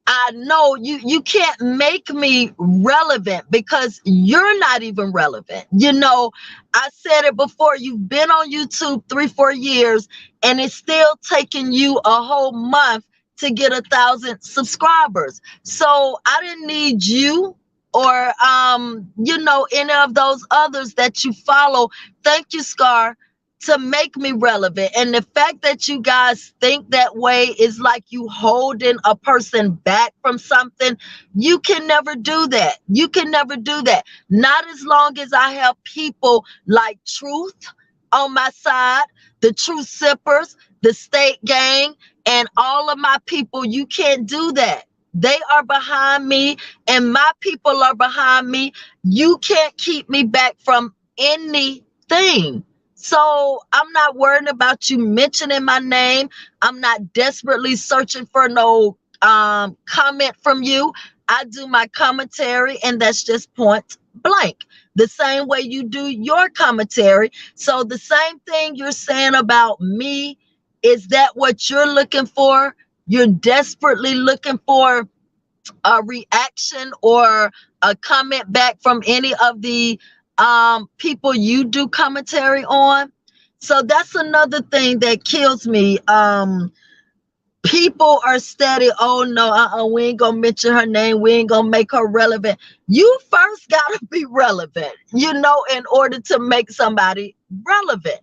I know you can't make me relevant because you're not even relevant. You know, I said it before, you've been on YouTube 3-4 years and it's still taking you a whole month to get 1,000 subscribers. So I didn't need you or you know, any of those others that you follow. Thank you, Scar, to make me relevant. And the fact that you guys think that way is like you holding a person back from something. You can never do that. You can never do that. Not as long as I have people like Truth on my side, the Truth Sippers, the State Gang, and all of my people. You can't do that. They are behind me and my people are behind me. You can't keep me back from anything. So I'm not worrying about you mentioning my name. I'm not desperately searching for no comment from you. I do my commentary and that's just point blank. The same way you do your commentary. So the same thing you're saying about me, is that what you're looking for? You're desperately looking for a reaction or a comment back from any of the people you do commentary on. So that's another thing that kills me. People are steady, oh no, we ain't gonna mention her name, we ain't gonna make her relevant. You first gotta be relevant, you know, in order to make somebody relevant.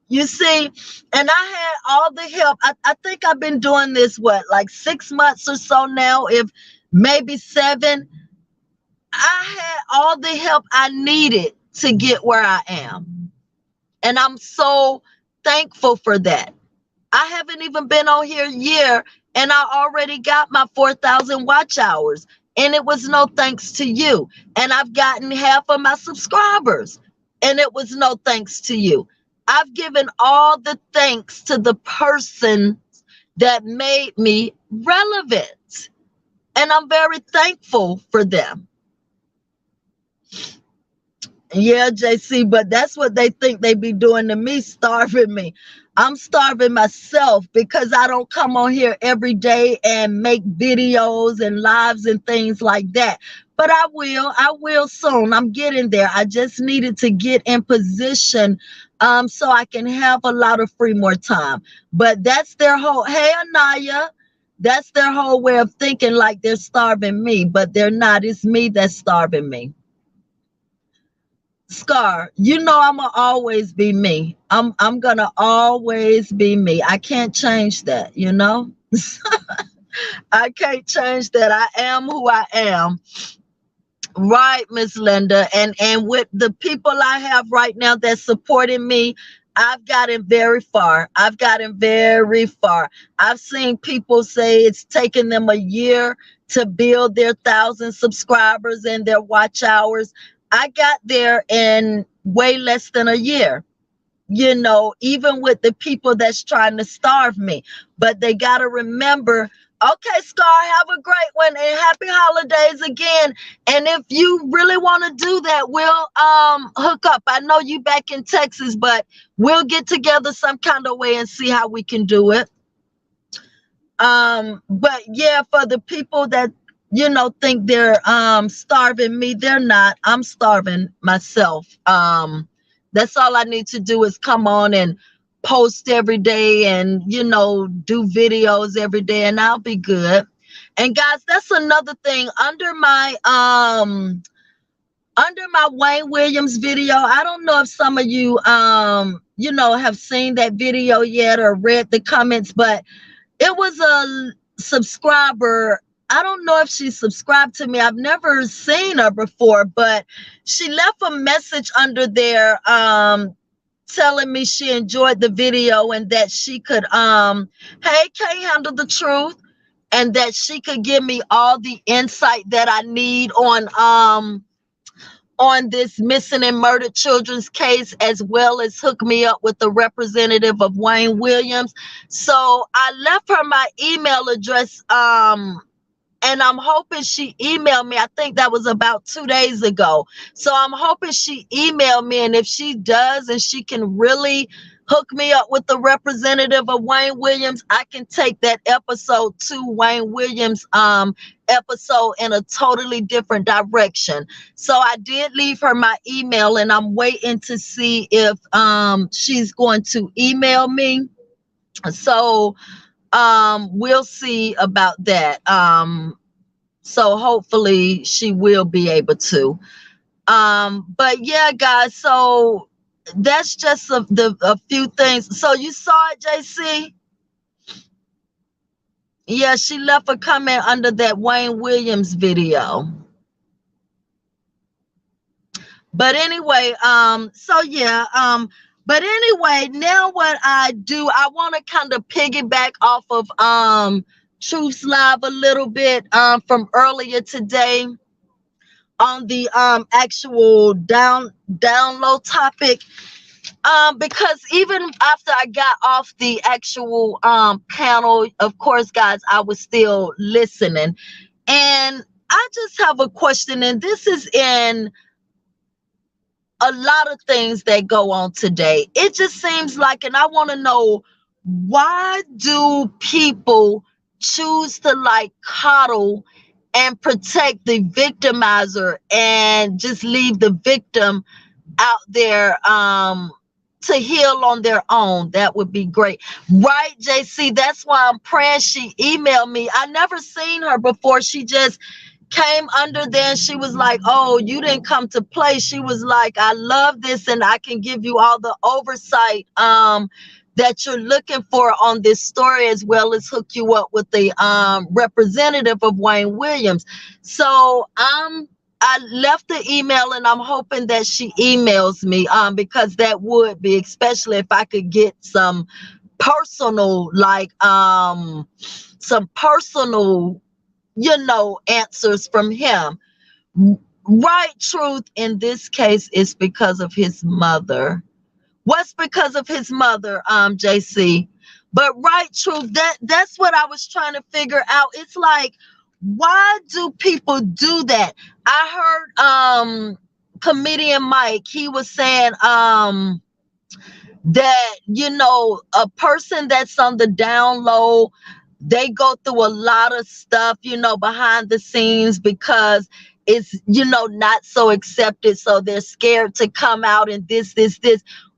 You see, and I had all the help. I think I've been doing this, what, like 6 months or so now, if maybe 7. I had all the help I needed to get where I am. And I'm so thankful for that. I haven't even been on here a year and I already got my 4,000 watch hours. And it was no thanks to you. And I've gotten half of my subscribers. And it was no thanks to you. I've given all the thanks to the person that made me relevant. And I'm very thankful for them. Yeah, JC, but that's what they think they be doing to me, starving me. I'm starving myself because I don't come on here every day and make videos and lives and things like that. But I will soon. I'm getting there. I just needed to get in position so I can have a lot of free more time. But that's their whole, hey, Anaya, that's their whole way of thinking like they're starving me, but they're not. It's me that's starving me. Scar, you know I'ma always be me. I'm gonna always be me. I can't change that, you know? I can't change that. I am who I am. Right, Miss Linda. And with the people I have right now that's supporting me, I've gotten very far. I've gotten very far. I've seen people say it's taken them a year to build their 1,000 subscribers and their watch hours. I got there in way less than a year, you know, even with the people that's trying to starve me. But they got to remember, okay, Scar, have a great one and happy holidays again. And if you really want to do that, we'll hook up. I know you back in Texas, but we'll get together some kind of way and see how we can do it. But yeah, for the people that, you know, think they're starving me, they're not. I'm starving myself. That's all I need to do is come on and post every day and, you know, do videos every day and I'll be good. And guys, that's another thing under my Wayne Williams video. I don't know if some of you you know, have seen that video yet or read the comments, but it was a subscriber. I don't know if she subscribed to me. I've never seen her before, but she left a message under there telling me she enjoyed the video and that she could hey, can't handle the truth, and that she could give me all the insight that I need on this missing and murdered children's case, as well as hook me up with the representative of Wayne Williams. So I left her my email address, and I'm hoping she emailed me. I think that was about 2 days ago. So I'm hoping she emailed me, and if she does and she can really hook me up with the representative of Wayne Williams, I can take that episode to Wayne Williams episode in a totally different direction. So I did leave her my email and I'm waiting to see if she's going to email me. So we'll see about that. So hopefully she will be able to. But yeah, guys, so that's just a few things. So you saw it, JC? Yeah, she left a comment under that Wayne Williams video. But anyway, so yeah, but anyway, now what I do, I want to kind of piggyback off of Truth's Live a little bit from earlier today on the actual download topic. Because even after I got off the actual panel, of course, guys, I was still listening. And I just have a question, and this is in a lot of things that go on today. It just seems like, and I want to know, why do people choose to like coddle and protect the victimizer and just leave the victim out there to heal on their own? That would be great, right, JC? That's why I'm praying she emailed me. I never seen her before. She just came under there and she was like, oh, you didn't come to play. She was like, I love this and I can give you all the oversight that you're looking for on this story, as well as hook you up with the representative of Wayne Williams. So I'm I left the email and I'm hoping that she emails me, because that would be, especially if I could get personal, like, some personal, answers from him. Right truth in this case is because of his mother. What's because of his mother, JC? But right truth, that's what I was trying to figure out. It's like, why do people do that? I heard comedian Mike, he was saying that, a person that's on the down low, they go through a lot of stuff, behind the scenes, because it's, not so accepted, so they're scared to come out, and this.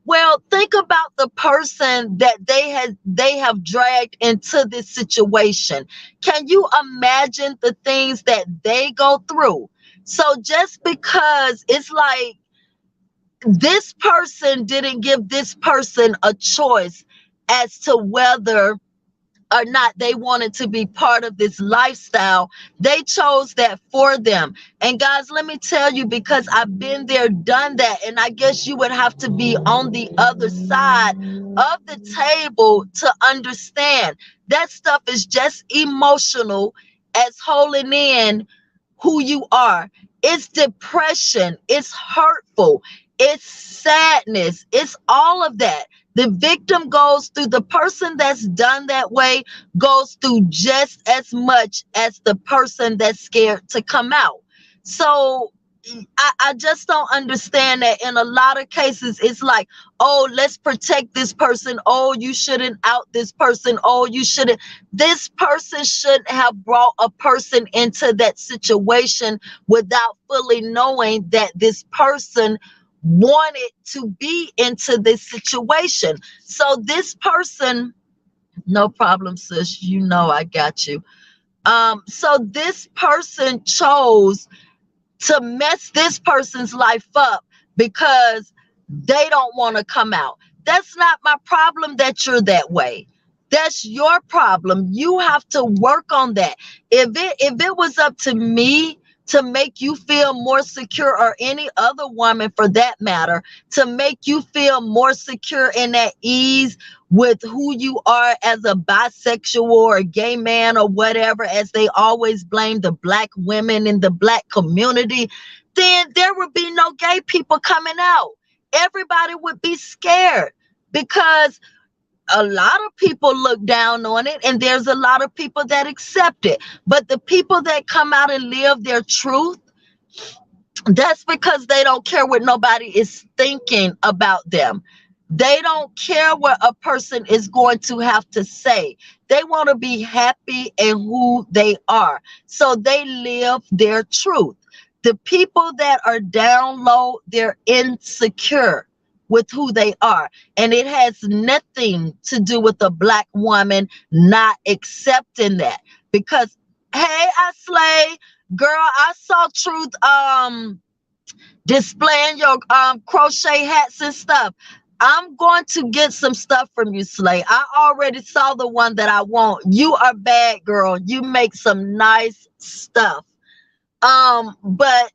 Well, think about the person that they have dragged into this situation. Can you imagine the things that they go through? So just because it's like, this person didn't give this person a choice as to whether or not they wanted to be part of this lifestyle. They chose that for them. And guys, let me tell you, because I've been there, done that, and I guess you would have to be on the other side of the table to understand that stuff is just emotional as holding in who you are. It's depression, it's hurtful, it's sadness, it's all of that. The victim goes through, the person that's done that way goes through just as much as the person that's scared to come out. So I just don't understand that. In a lot of cases, it's like, oh, let's protect this person. Oh, you shouldn't out this person. Oh, you shouldn't. This person shouldn't have brought a person into that situation without fully knowing that this person wanted to be into this situation. So this person, no problem, sis. I got you. So this person chose to mess this person's life up because they don't want to come out. That's not my problem that you're that way. That's your problem. You have to work on that. If it was up to me to make you feel more secure, or any other woman for that matter, to make you feel more secure and at ease with who you are as a bisexual or a gay man or whatever, as they always blame the black women in the black community, then there would be no gay people coming out. Everybody would be scared, because a lot of people look down on it, and there's a lot of people that accept it. But the people that come out and live their truth, that's because they don't care what nobody is thinking about them. They don't care what a person is going to have to say. They want to be happy in who they are. So they live their truth. The people that are down low, they're insecure with who they are. And it has nothing to do with a black woman not accepting that. Because, hey, I slay, girl, I saw Truth displaying your crochet hats and stuff. I'm going to get some stuff from you, Slay. I already saw the one that I want. You are bad, girl. You make some nice stuff. But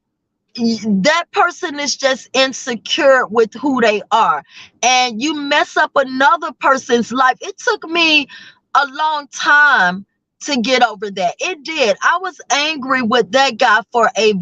that person is just insecure with who they are, and you mess up another person's life. It took me a long time to get over that. It did. I was angry with that guy for a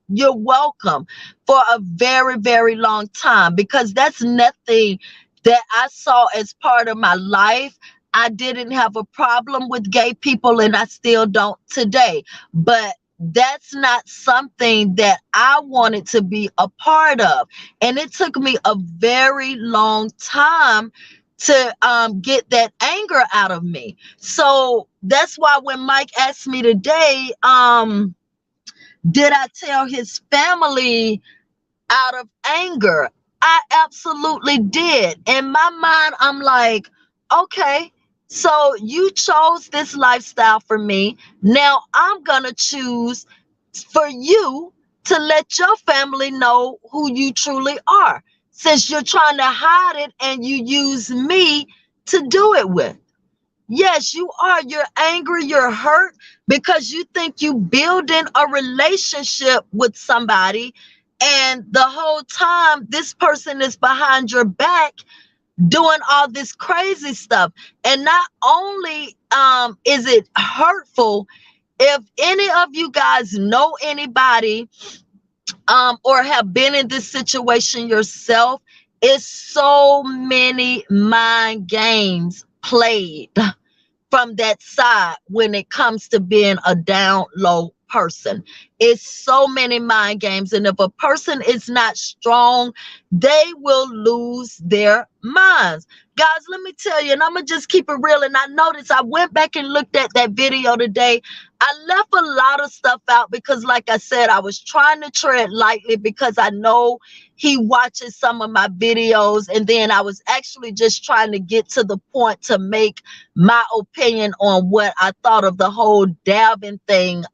you're welcome, for a very, very long time, because that's nothing that I saw as part of my life. I didn't have a problem with gay people, and I still don't today. But that's not something that I wanted to be a part of. And it took me a very long time to get that anger out of me. So that's why when Mike asked me today, did I tell his family out of anger? I absolutely did. In my mind, I'm like, okay, so you chose this lifestyle for me. Now I'm going to choose for you to let your family know who you truly are, since you're trying to hide it and you use me to do it with. Yes, you are. You're angry, you're hurt because you think you building a relationship with somebody, and the whole time this person is behind your back doing all this crazy stuff. And not only is it hurtful, if any of you guys know anybody or have been in this situation yourself, it's so many mind games played from that side when it comes to being a down low person. It's so many mind games. And if a person is not strong, they will lose their minds. Guys, let me tell you, and I'm going to just keep it real. And I noticed I went back and looked at that video today. I left a lot of stuff out because, like I said, I was trying to tread lightly because I know he watches some of my videos. And then I was actually just trying to get to the point to make my opinion on what I thought of the whole dabbing thing.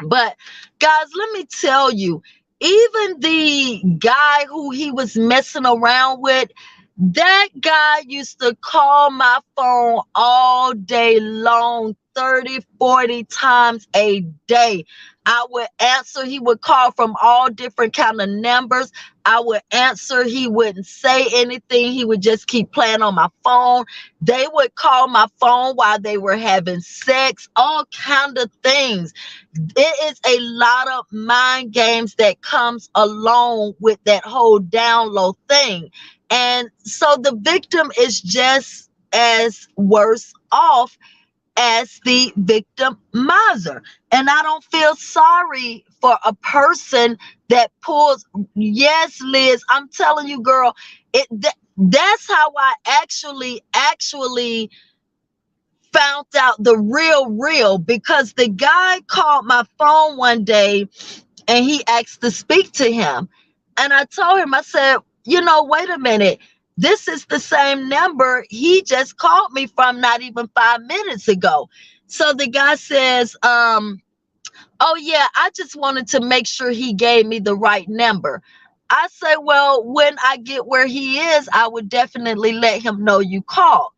But guys, let me tell you, even the guy who he was messing around with, that guy used to call my phone all day long, 30, 40 times a day. I would answer. He would call from all different kind of numbers. I would answer. He wouldn't say anything. He would just keep playing on my phone. They would call my phone while they were having sex, all kind of things. It is a lot of mind games that comes along with that whole down low thing. And so the victim is just as worse off as the victimizer. And I don't feel sorry for a person that pulls. Yes, Liz, I'm telling you, girl, that's how I actually found out the real, because the guy called my phone one day and he asked to speak to him. And I told him, I said, wait a minute. This is the same number he just called me from not even 5 minutes ago. So the guy says, oh yeah, I just wanted to make sure he gave me the right number. I say, well, when I get where he is, I would definitely let him know you called.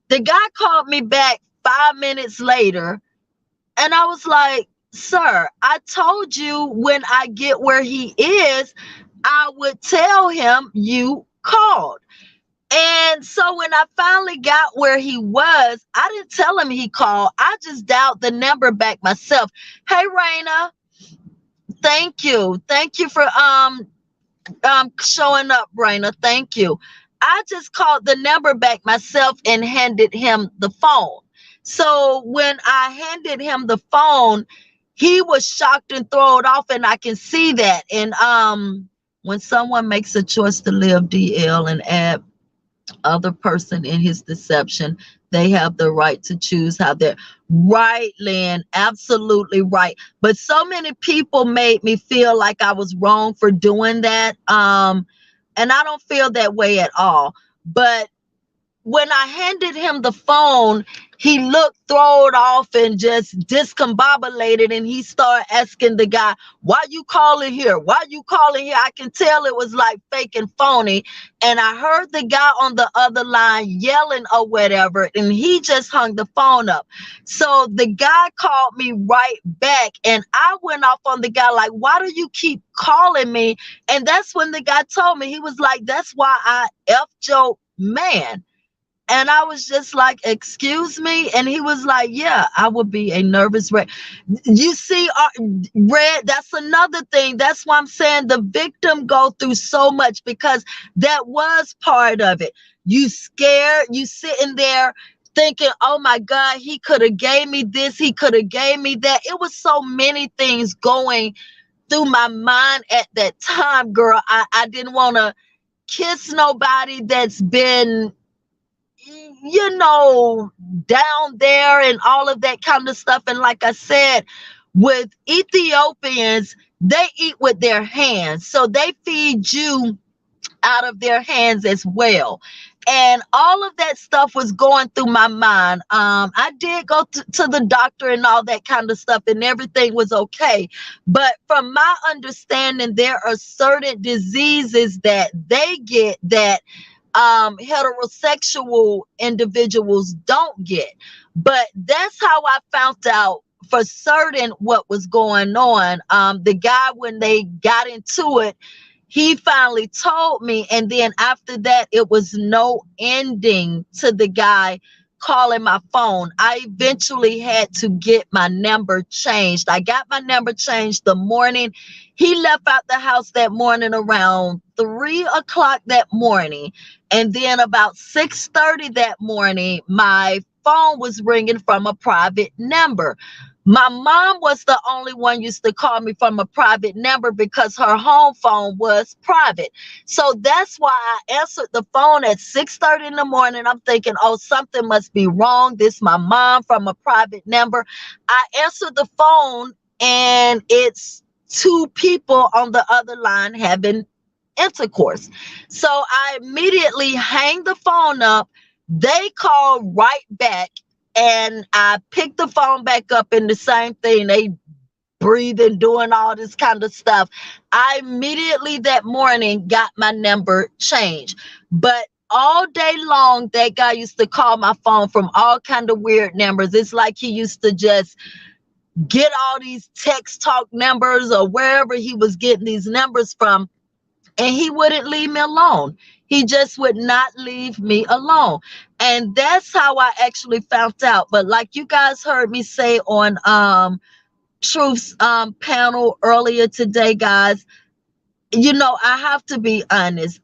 The guy called me back 5 minutes later, and I was like, sir, I told you when I get where he is, I would tell him you called. And so when I finally got where he was, I didn't tell him he called. I just dialed the number back myself. Hey, Raina, thank you. Thank you for showing up, Raina. Thank you. I just called the number back myself and handed him the phone. So when I handed him the phone, he was shocked and thrown off, and I can see that. And when someone makes a choice to live DL and add other person in his deception, they have the right to choose how they're right. Lynn, absolutely right. But so many people made me feel like I was wrong for doing that, and I don't feel that way at all. But when I handed him the phone, he looked thrown off and just discombobulated, and he started asking the guy, why you calling here? Why you calling here? I can tell it was like fake and phony. And I heard the guy on the other line yelling or whatever, and he just hung the phone up. So the guy called me right back, and I went off on the guy like, why do you keep calling me? And that's when the guy told me, he was like, that's why I effed your man. And I was just like, excuse me? And he was like, yeah, I would be a nervous wreck. You see, Red, that's another thing. That's why I'm saying the victim go through so much, because that was part of it. You scared, you sitting there thinking, oh my God, he could have gave me this, he could have gave me that. It was so many things going through my mind at that time, girl. I didn't want to kiss nobody that's been, down there and all of that kind of stuff. And like I said, with Ethiopians, they eat with their hands. So they feed you out of their hands as well. And all of that stuff was going through my mind. I did go to the doctor and all that kind of stuff, and everything was okay. But from my understanding, there are certain diseases that they get that heterosexual individuals don't get. But that's how I found out for certain what was going on. The guy, when they got into it, he finally told me, and then after that it was no ending to the guy calling my phone. I eventually had to get my number changed. I got my number changed the morning he left out the house, that morning around 3 o'clock that morning. And then about 6:30 that morning, my phone was ringing from a private number. My mom was the only one used to call me from a private number because her home phone was private. So that's why I answered the phone at 6:30 in the morning. I'm thinking, oh, something must be wrong. This my mom from a private number. I answered the phone, and it's two people on the other line having intercourse. So I immediately hang the phone up. They call right back, and I picked the phone back up, and the same thing. They breathing, doing all this kind of stuff. I immediately that morning got my number changed. But all day long, that guy used to call my phone from all kind of weird numbers. It's like he used to just get all these text talk numbers or wherever he was getting these numbers from, and he wouldn't leave me alone. He just would not leave me alone. And that's how I actually found out. But like you guys heard me say on Truth's panel earlier today, guys, I have to be honest.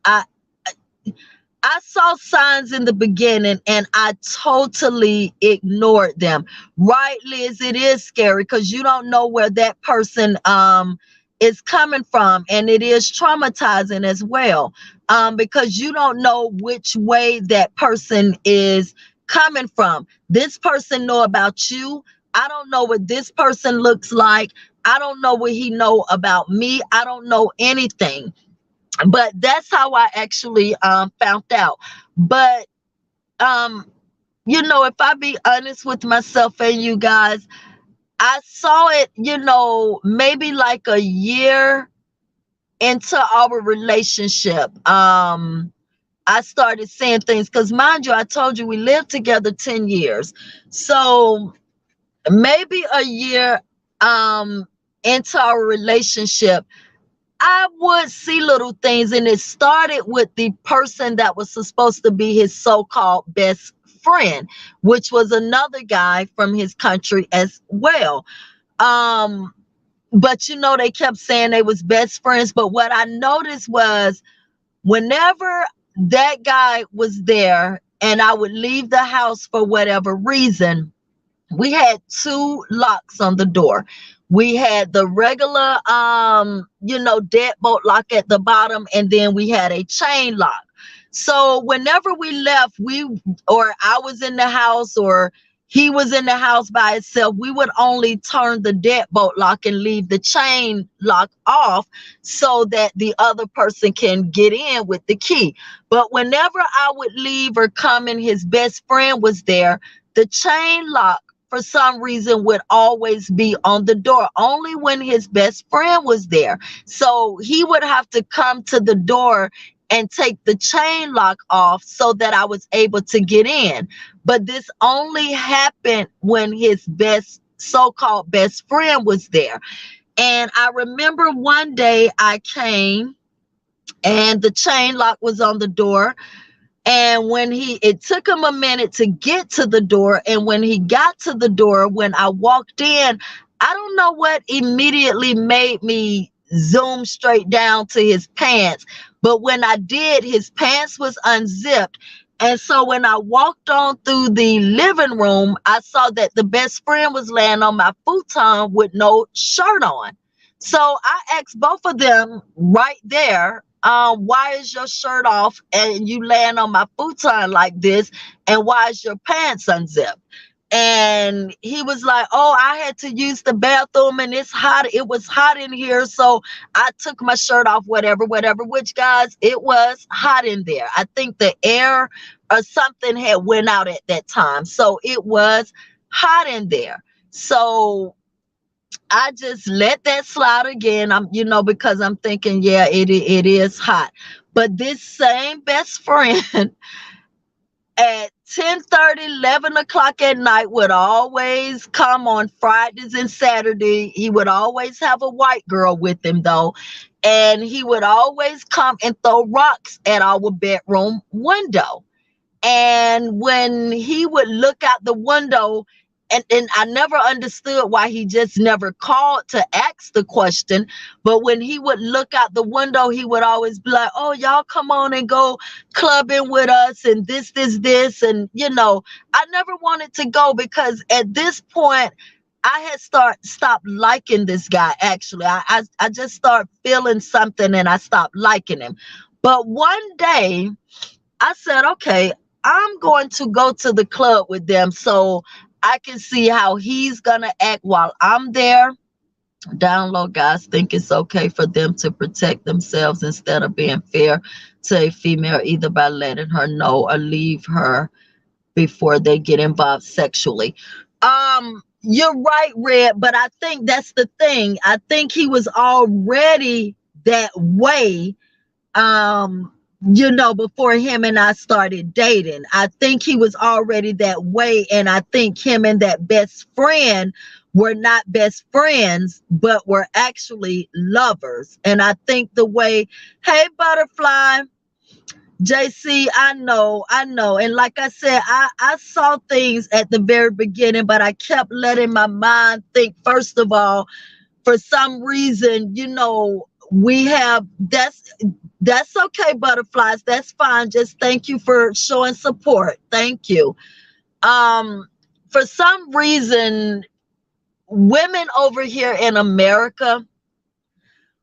I saw signs in the beginning and I totally ignored them. Right, Liz? It is scary because you don't know where that person is coming from, and it is traumatizing as well, because you don't know which way that person is coming from. This person know about you. I don't know what this person looks like. I don't know what he know about me. I don't know anything. But that's how I actually found out. But um if I be honest with myself and you guys, I saw it, maybe like a year into our relationship. I started seeing things because, mind you, I told you we lived together 10 years. So maybe a year into our relationship, I would see little things, and it started with the person that was supposed to be his so-called best friend, which was another guy from his country as well. Um, but they kept saying they was best friends. But what I noticed was whenever that guy was there and I would leave the house for whatever reason, we had two locks on the door. We had the regular deadbolt lock at the bottom, and then we had a chain lock. So whenever we left, or I was in the house or he was in the house by himself, we would only turn the deadbolt lock and leave the chain lock off so that the other person can get in with the key. But whenever I would leave or come and his best friend was there, the chain lock for some reason would always be on the door, only when his best friend was there. So he would have to come to the door and take the chain lock off so that I was able to get in. But this only happened when his so-called best friend was there. And I remember one day I came and the chain lock was on the door. And it took him a minute to get to the door. And when he got to the door, when I walked in, I don't know what immediately made me zoom straight down to his pants. But when I did, his pants was unzipped. And so when I walked on through the living room, I saw that the best friend was laying on my futon with no shirt on. So I asked both of them right there, why is your shirt off and you laying on my futon like this? And why is your pants unzipped? And he was like, oh, I had to use the bathroom and it's hot. It was hot in here. So I took my shirt off, whatever, which, guys, it was hot in there. I think the air or something had went out at that time. So it was hot in there. So I just let that slide again. Because I'm thinking, yeah, it is hot. But this same best friend at 10:30, 11 o'clock at night would always come on Fridays and Saturday. He would always have a white girl with him though. And he would always come and throw rocks at our bedroom window. And when he would look out the window, and I never understood why he just never called to ask the question. But when he would look out the window, he would always be like, oh, y'all come on and go clubbing with us and this. And, I never wanted to go because at this point, I had stopped liking this guy. Actually, I just started feeling something and I stopped liking him. But one day I said, okay, I'm going to go to the club with them so I can see how he's going to act while I'm there. Download guys think it's okay for them to protect themselves instead of being fair to a female, either by letting her know or leave her before they get involved sexually. You're right, Red, but I think that's the thing. I think he was already that way before him and I started dating. I think he was already that way. And I think him and that best friend were not best friends, but were actually lovers. And I think the way, hey, Butterfly, JC, I know. And like I said, I saw things at the very beginning, but I kept letting my mind think, first of all, for some reason, we have that's okay, Butterflies. That's fine. Just thank you for showing support. Thank you. For some reason, women over here in America,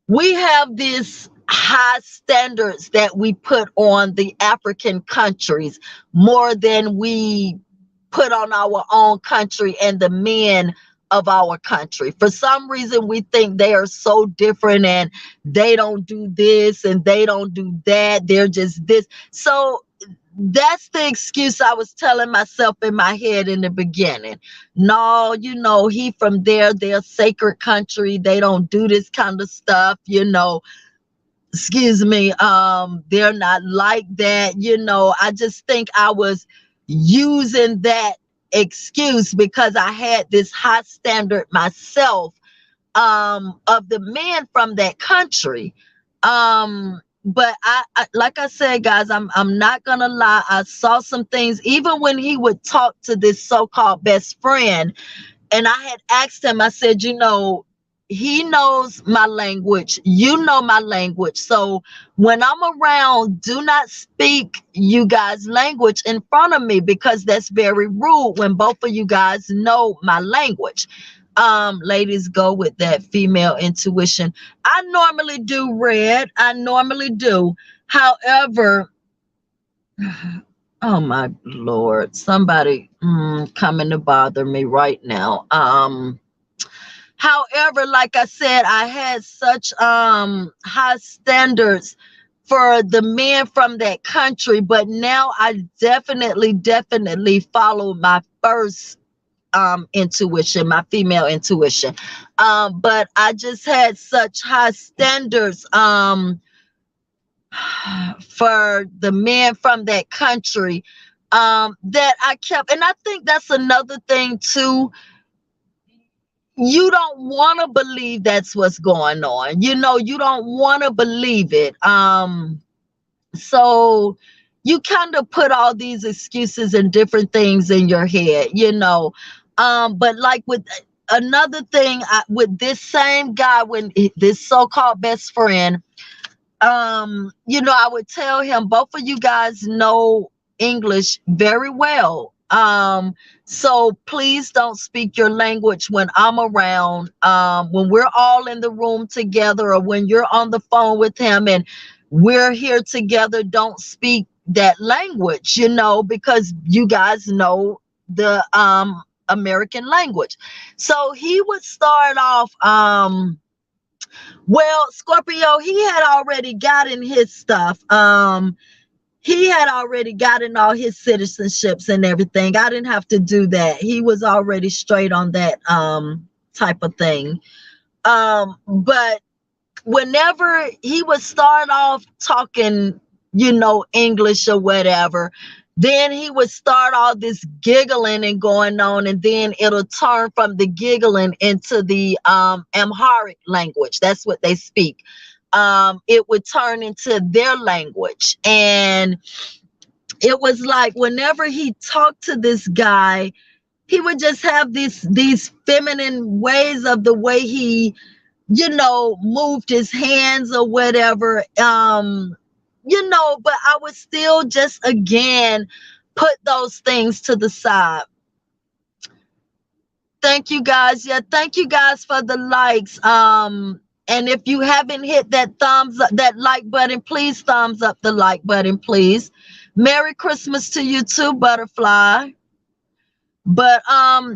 we have these high standards that we put on the African countries more than we put on our own country and the men of our country. For some reason, we think they are so different and they don't do this and they don't do that. They're just this. So that's the excuse I was telling myself in my head in the beginning. No, he from their sacred country. They don't do this kind of stuff, excuse me. They're not like that. I just think I was using that excuse because I had this high standard myself of the men from that country. But I like I said, guys, I'm not gonna lie. I saw some things even when he would talk to this so-called best friend, and I had asked him, I said, he knows my language, my language. So when I'm around, do not speak you guys' language in front of me because that's very rude when both of you guys know my language. Ladies, go with that female intuition. I normally do, Red. I normally do. However, oh my Lord, somebody coming to bother me right now. However, like I said, I had such high standards for the men from that country, but now I definitely follow my first intuition, my female intuition. But I just had such high standards for the men from that country that I kept, and I think that's another thing too. You don't want to believe that's what's going on. You don't want to believe it. So you kind of put all these excuses and different things in your head, but like with another thing, with this same guy, when this so-called best friend, I would tell him, both of you guys know English very well. So please don't speak your language when I'm around. When we're all in the room together, or when you're on the phone with him and we're here together, don't speak that language, because you guys know the American language. So he would start off, well, Scorpio, he had already gotten his stuff. He had already gotten all his citizenships and everything. I didn't have to do that. He was already straight on that type of thing. But whenever he would start off talking, English or whatever, then he would start all this giggling and going on, and then it'll turn from the giggling into the Amharic language. That's what they speak. It would turn into their language. And it was like whenever he talked to this guy, he would just have these feminine ways of the way he moved his hands or whatever. But I would still just again put those things to the side. Thank you guys. Yeah, thank you guys for the likes. And if you haven't hit that like button, please thumbs up the like button, please. Merry Christmas to you too, Butterfly. But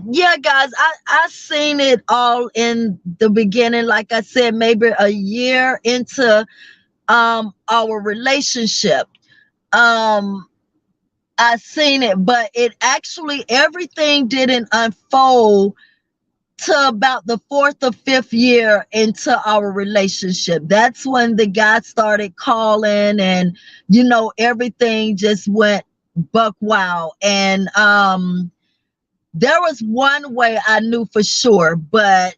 yeah, guys, I seen it all in the beginning. Like I said, maybe a year into our relationship. Um I seen it, but it actually everything didn't unfold to about the fourth or fifth year into our relationship. That's when the guy started calling, and everything just went buck wild. And there was one way I knew for sure, but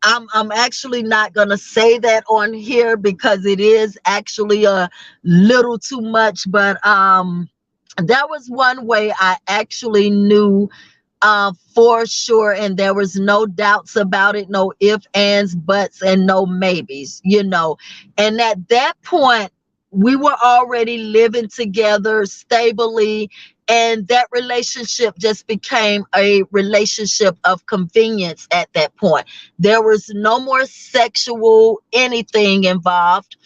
I'm actually not gonna say that on here because it is actually a little too much. But that was one way I actually knew for sure, and there was no doubts about it, no ifs, ands, buts, and no maybes. And at that point, we were already living together stably, and that relationship just became a relationship of convenience at that point. There was no more sexual anything involved.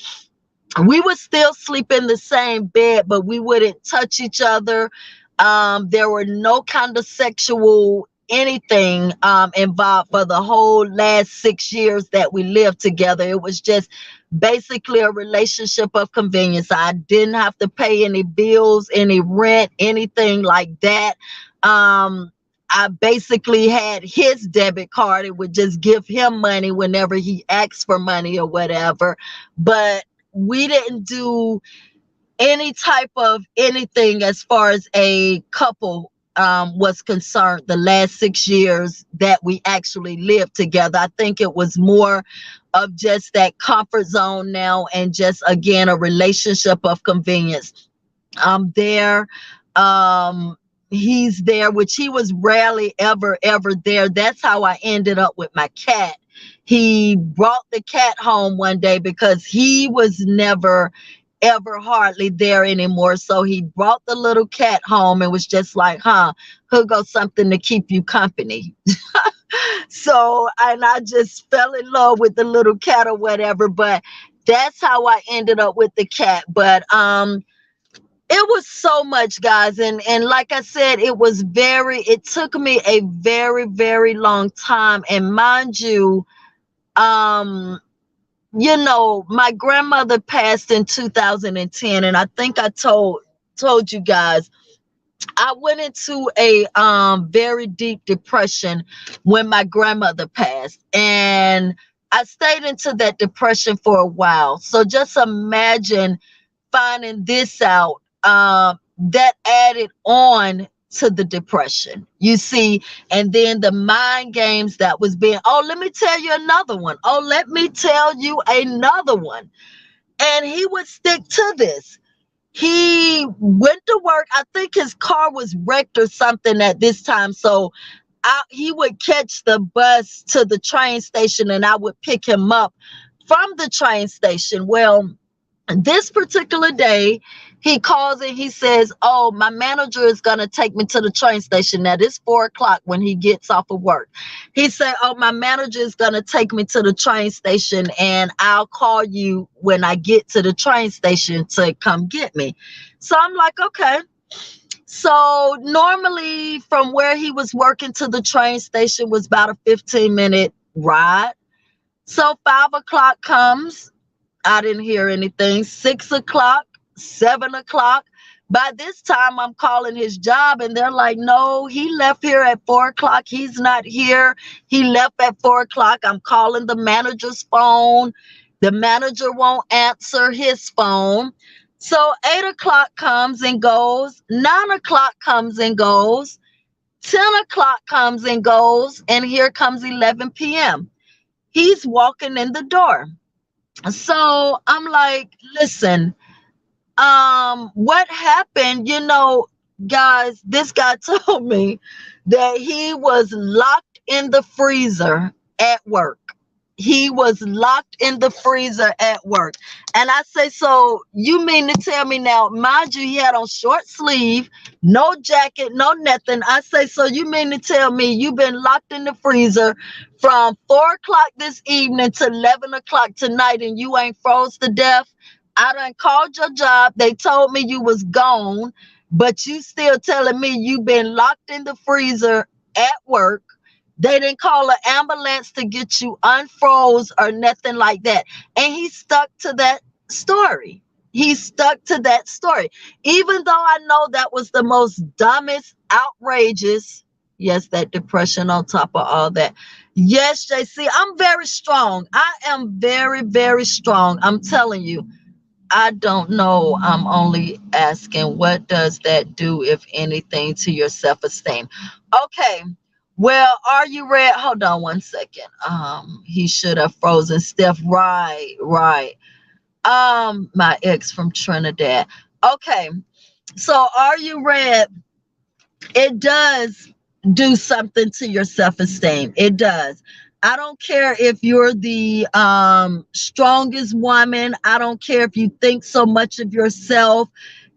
We would still sleep in the same bed, but we wouldn't touch each other. There were no kind of sexual anything involved for the whole last 6 years that we lived together. It was just basically a relationship of convenience. I didn't have to pay any bills, any rent, anything like that. I basically had his debit card. It would just give him money whenever he asked for money or whatever. But we didn't do any type of anything as far as a couple was concerned the last 6 years that we actually lived together. I think it was more of just that comfort zone now, and just again a relationship of convenience. I'm there. Um, he's there, which he was rarely ever there. That's how I ended up with my cat. He brought the cat home one day because he was never ever hardly there anymore. So he brought the little cat home and was just like, here goes something to keep you company. So, and I just fell in love with the little cat or whatever. But that's how I ended up with the cat. But it was so much, guys. And like I said, it took me a very, very long time. And mind you, my grandmother passed in 2010, and I think I told you guys I went into a very deep depression when my grandmother passed, and I stayed into that depression for a while. So just imagine finding this out. That added on to the depression, you see. And then the mind games that was being, let me tell you another one. Let me tell you another one. And he would stick to this. He went to work. I think his car was wrecked or something at this time. So he would catch the bus to the train station, and I would pick him up from the train station. Well, this particular day, he calls and he says, my manager is going to take me to the train station. Now, it's 4 o'clock when he gets off of work. He said, my manager is going to take me to the train station, and I'll call you when I get to the train station to come get me. So I'm like, okay. So normally from where he was working to the train station was about a 15-minute ride. So 5 o'clock comes. I didn't hear anything. 6 o'clock, 7 o'clock. By this time, I'm calling his job, and they're like, no, he left here at 4 o'clock. He's not here. He left at 4 o'clock. I'm calling the manager's phone. The manager won't answer his phone. So 8 o'clock comes and goes, 9 o'clock comes and goes, 10 o'clock comes and goes, and here comes 11 p.m. He's walking in the door. So I'm like, listen, what happened, guys, this guy told me that he was locked in the freezer at work. He was locked in the freezer at work. And I say, so you mean to tell me now, mind you, he had on short sleeve, no jacket, no nothing. I say, so you mean to tell me you've been locked in the freezer from 4 o'clock this evening to 11 o'clock tonight and you ain't froze to death? I done called your job. They told me you was gone, but you still telling me you been locked in the freezer at work. They didn't call an ambulance to get you unfroze or nothing like that. And he stuck to that story. He stuck to that story. Even though I know that was the most dumbest, outrageous, yes, that depression on top of all that. Yes, JC, I'm very strong. I am very, very strong. I'm telling you. I don't know. I'm only asking, what does that do, if anything, to your self-esteem? Okay. Well, are you ready? Hold on one second. He should have frozen Steph. Right, right. My ex from Trinidad. Okay. So are you ready? It does do something to your self-esteem. It does. I don't care if you're the strongest woman. I don't care if you think so much of yourself.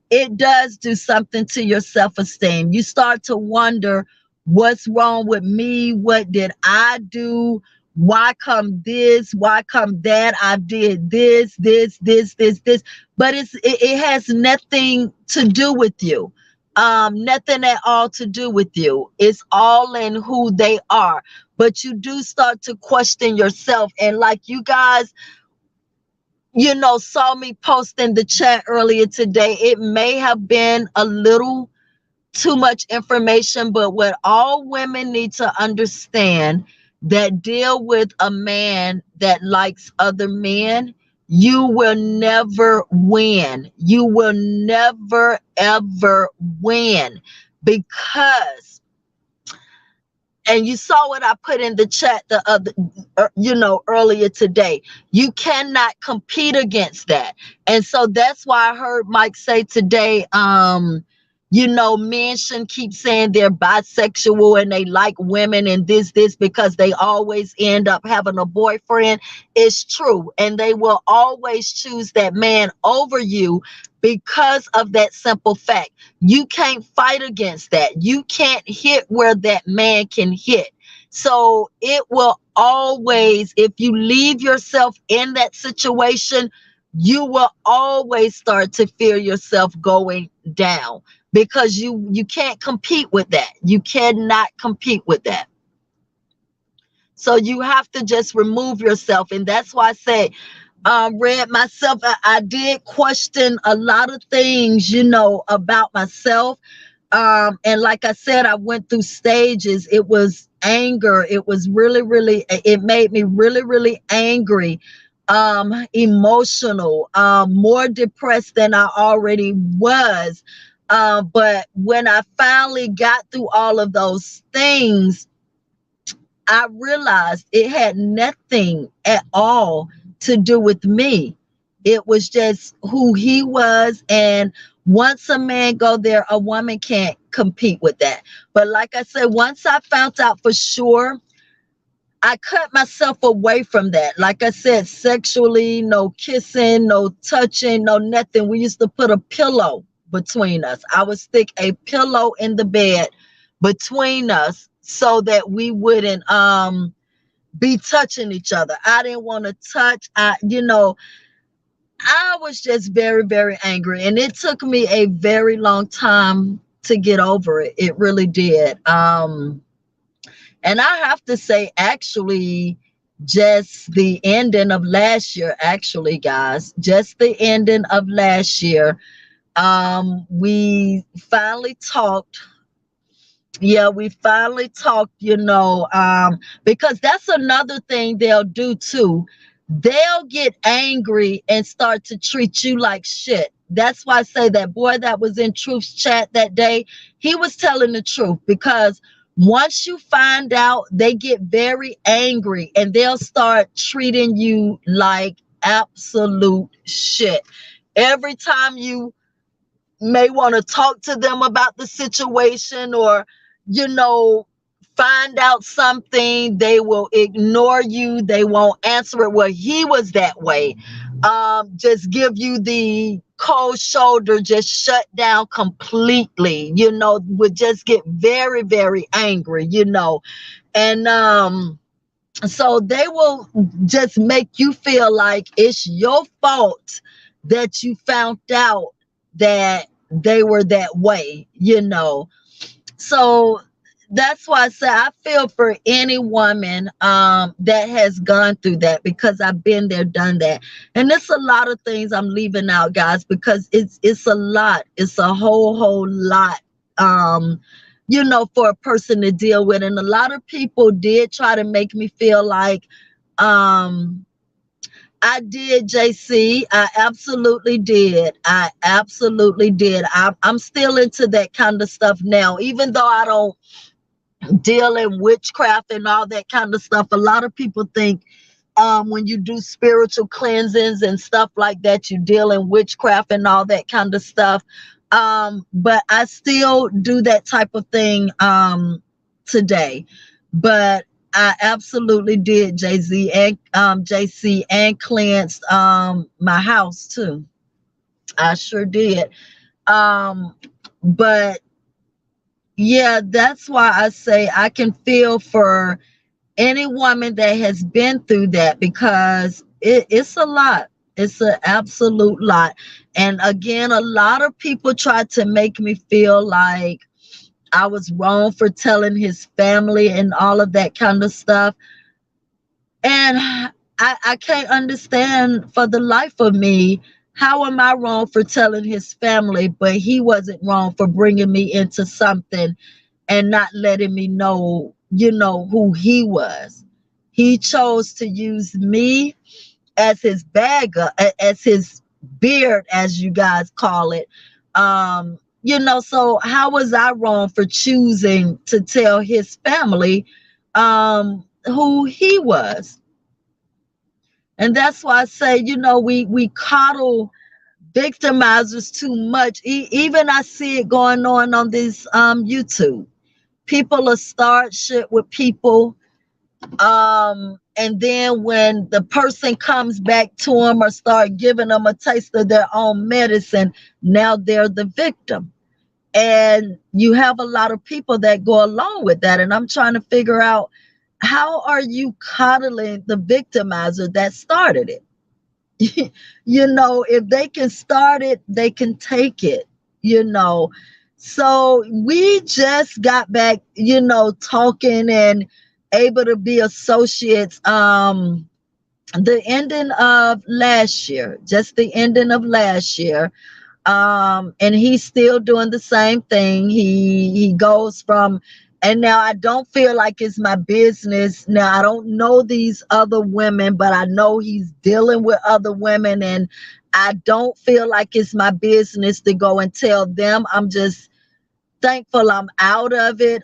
It does do something to your self-esteem. You start to wonder, what's wrong with me? What did I do? Why come this? Why come that? I did this. But it has nothing to do with you. Nothing at all to do with you. It's all in who they are. But you do start to question yourself. And like you guys, saw me post in the chat earlier today, it may have been a little too much information, but what all women need to understand that deal with a man that likes other men, you will never win. You will never, ever win, because, and you saw what I put in the chat the other, earlier today. You cannot compete against that. And so that's why I heard Mike say today, men shouldn't keep saying they're bisexual and they like women and this, because they always end up having a boyfriend. It's true. And they will always choose that man over you because of that simple fact. You can't fight against that. You can't hit where that man can hit. So it will always, if you leave yourself in that situation, you will always start to feel yourself going down, because you can't compete with that. You cannot compete with that. So you have to just remove yourself. And that's why I say, Red, myself, I did question a lot of things, about myself. And like I said, I went through stages. It was anger. It was really, it made me really angry, emotional, more depressed than I already was. But when I finally got through all of those things, I realized it had nothing at all to do with me. It was just who he was. And once a man go there, a woman can't compete with that. But like I said, once I found out for sure, I cut myself away from that. Like I said, sexually, no kissing, no touching, no nothing. We used to put a pillow between us. I would stick a pillow in the bed between us so that we wouldn't be touching each other. I didn't want to touch. I was just very angry, and it took me a very long time to get over it. It really did. And I have to say, actually, just the ending of last year, actually, guys, just the ending of last year, we finally talked. Yeah, we finally talked, because that's another thing they'll do too. they'll get angry and start to treat you like shit. That's why I say that boy that was in Truth's chat that day, he was telling the truth, because once you find out, they get very angry and they'll start treating you like absolute shit. Every time you may want to talk to them about the situation, or, you know, find out something, they will ignore you. They won't answer it. Well, he was that way. Just give you the cold shoulder, just shut down completely, you know, would just get very, very angry, you know. And so they will just make you feel like it's your fault that you found out that they were that way, you know. So that's why I say I feel for any woman that has gone through that, because I've been there, done that. And it's a lot of things I'm leaving out, guys, because it's a lot. It's a whole lot. You know, for a person to deal with. And a lot of people did try to make me feel like um I did, JC. I absolutely did. I absolutely did. I'm still into that kind of stuff now, even though I don't deal in witchcraft and all that kind of stuff. A lot of people think when you do spiritual cleansings and stuff like that, you deal in witchcraft and all that kind of stuff. But I still do that type of thing today. But I absolutely did, Jay-Z and JC, and cleansed my house too. I sure did. Um, but yeah, that's why I say I can feel for any woman that has been through that, because it's a lot. It's an absolute lot. And again, a lot of people try to make me feel like I was wrong for telling his family and all of that kind of stuff. And I can't understand for the life of me, how am I wrong for telling his family, but he wasn't wrong for bringing me into something and not letting me know, you know, who he was. He chose to use me as his bagger, as his beard, as you guys call it. You know, so how was I wrong for choosing to tell his family who he was? And that's why I say, you know, we coddle victimizers too much. Even I see it going on this YouTube. People will start shit with people, and then when the person comes back to them or start giving them a taste of their own medicine, now they're the victim. And you have a lot of people that go along with that. And I'm trying to figure out, how are you coddling the victimizer that started it? You know, if they can start it, they can take it, you know. So we just got back, you know, talking and able to be associates the ending of last year, just the ending of last year. And he's still doing the same thing. He goes from, and now I don't feel like it's my business. Now I don't know these other women, but I know he's dealing with other women, and I don't feel like it's my business to go and tell them. I'm just thankful I'm out of it,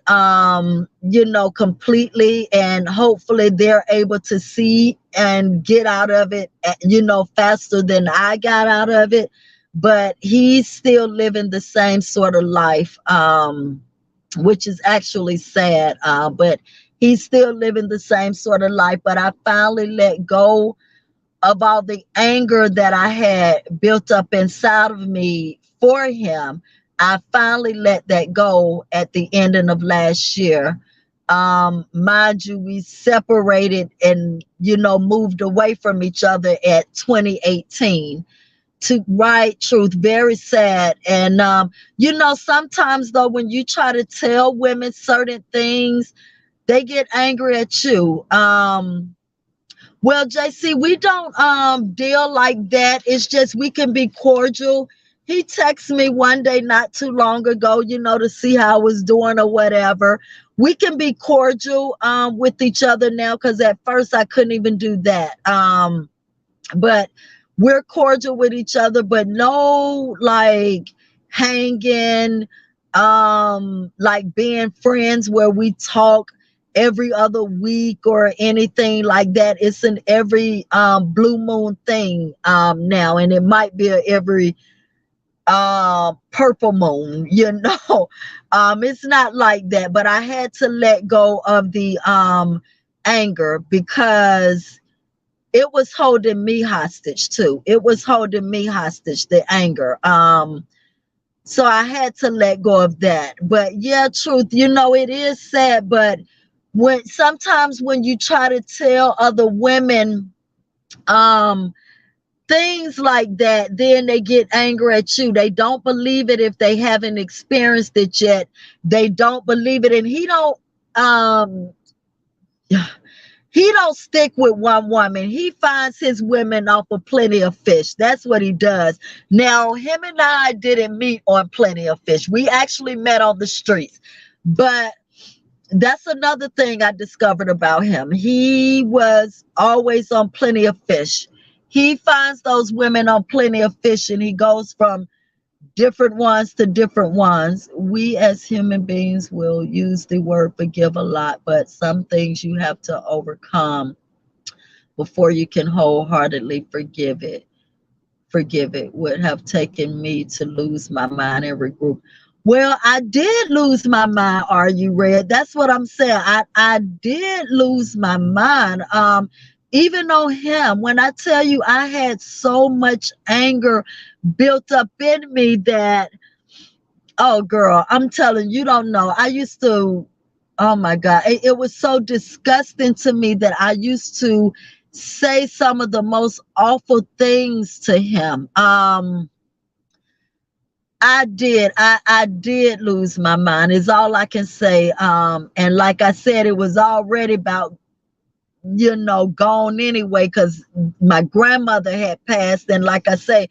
you know, completely, and hopefully they're able to see and get out of it, you know, faster than I got out of it. But he's still living the same sort of life, which is actually sad, but he's still living the same sort of life. But I finally let go of all the anger that I had built up inside of me for him. I finally let that go at the ending of last year. Mind you, we separated and, you know, moved away from each other at 2018. To right, truth, very sad. And you know, sometimes though, when you try to tell women certain things, they get angry at you. Well, JC, we don't deal like that. It's just we can be cordial. He texted me one day not too long ago, you know, to see how I was doing or whatever. We can be cordial with each other now, because at first I couldn't even do that. but we're cordial with each other, but no like hanging, like being friends where we talk every other week or anything like that. It's an every blue moon thing now, and it might be a every purple moon, you know. It's not like that, but I had to let go of the anger because it was holding me hostage too. It was holding me hostage, the anger. So I had to let go of that. But yeah, truth, you know, it is sad, but when sometimes when you try to tell other women um things like that, then they get angry at you. They don't believe it if they haven't experienced it yet. They don't believe it. And um he don't stick with one woman. He finds his women off of Plenty of Fish. That's what he does. Now, him and I didn't meet on Plenty of Fish. We actually met on the streets. But that's another thing I discovered about him. He was always on Plenty of Fish. He finds those women on Plenty of Fish and he goes from different ones to different ones. We as human beings will use the word forgive a lot, but some things you have to overcome before you can wholeheartedly forgive it. Forgive it would have taken me to lose my mind and regroup. Well, I did lose my mind. Are you red? That's what I'm saying. I did lose my mind. Even on him, when I tell you I had so much anger built up in me that, oh girl, I'm telling you, don't know. I used to, oh my God, it was so disgusting to me that I used to say some of the most awful things to him. I did lose my mind, is all I can say. And like I said, it was already about, you know, gone anyway, because my grandmother had passed. And like I say,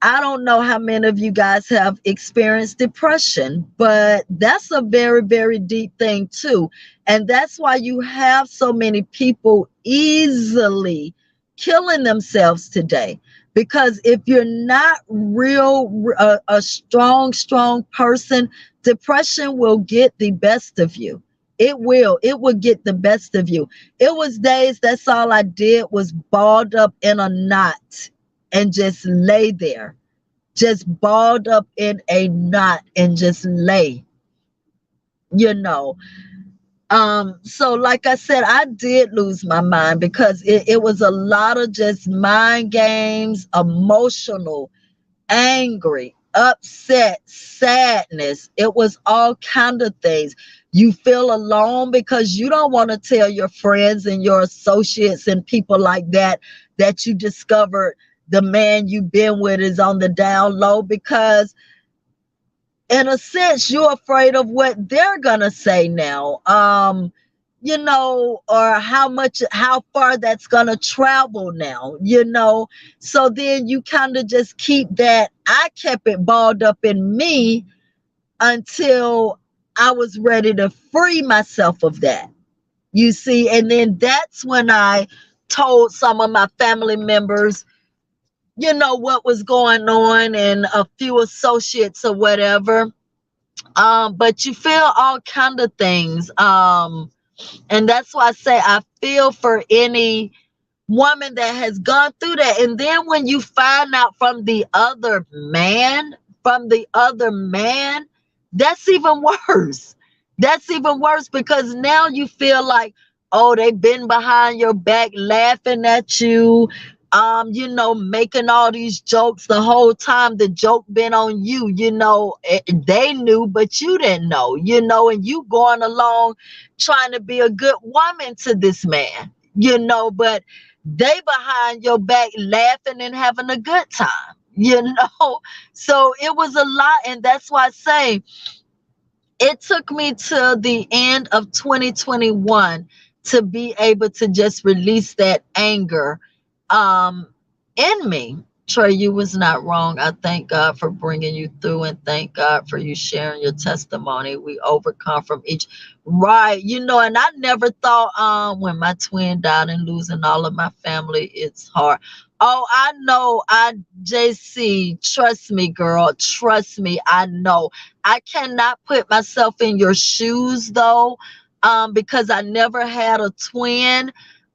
I don't know how many of you guys have experienced depression, but that's a very, very deep thing too. And that's why you have so many people easily killing themselves today. Because if you're not a strong, strong person, depression will get the best of you. It will get the best of you. It was days, that's all I did was balled up in a knot and just lay there, just balled up in a knot and just lay, you know. So like I said, I did lose my mind because it was a lot of just mind games, emotional, angry, upset, sadness. It was all kind of things. You feel alone because you don't want to tell your friends and your associates and people like that that you discovered the man you've been with is on the down low, because in a sense you're afraid of what they're gonna say now, you know, or how far that's gonna travel now, you know. So then you kind of just keep that. I kept it balled up in me until I was ready to free myself of that, you see. And then that's when I told some of my family members, you know, what was going on, and a few associates or whatever. But you feel all kind of things. And that's why I say I feel for any woman that has gone through that. And then when you find out from the other man, that's even worse. That's even worse, because now you feel like, oh, they've been behind your back laughing at you, you know, making all these jokes the whole time. The joke been on you, you know. They knew, but you didn't know, you know, and you going along trying to be a good woman to this man, you know, but they behind your back laughing and having a good time, you know. So it was a lot. And that's why I say it took me to the end of 2021 to be able to just release that anger in me. Trey, you was not wrong. I thank God for bringing you through, and thank God for you sharing your testimony. We overcome from each. Right. And I never thought when my twin died and losing all of my family, it's hard. Oh, I know. JC, trust me, girl. Trust me. I know. I cannot put myself in your shoes though, because I never had a twin.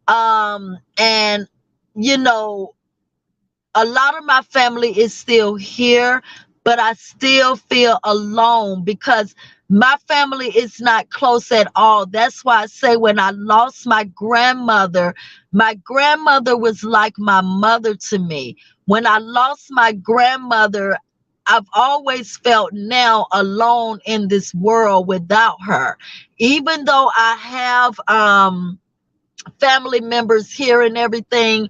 And you know, a lot of my family is still here, but I still feel alone because my family is not close at all. That's why I say when I lost my grandmother was like my mother to me. When I lost my grandmother, I've always felt now alone in this world without her. Even though I have family members here and everything,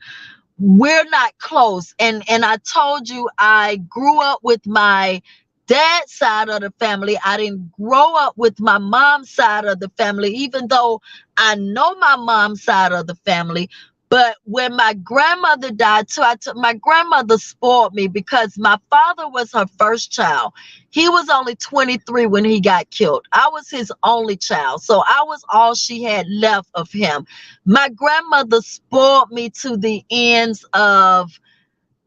we're not close. And I told you I grew up with my dad's side of the family. I didn't grow up with my mom's side of the family, even though I know my mom's side of the family. But when my grandmother died too, my grandmother spoiled me because my father was her first child. He was only 23 when he got killed. I was his only child. So I was all she had left of him. My grandmother spoiled me to the ends of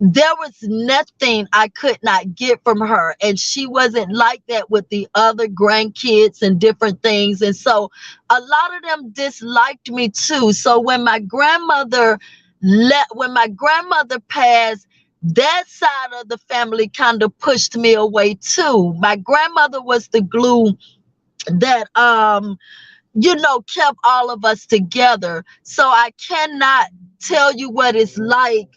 there was nothing I could not get from her. And she wasn't like that with the other grandkids and different things. And so a lot of them disliked me too. So when my grandmother passed, that side of the family kind of pushed me away too. My grandmother was the glue that kept all of us together. So I cannot tell you what it's like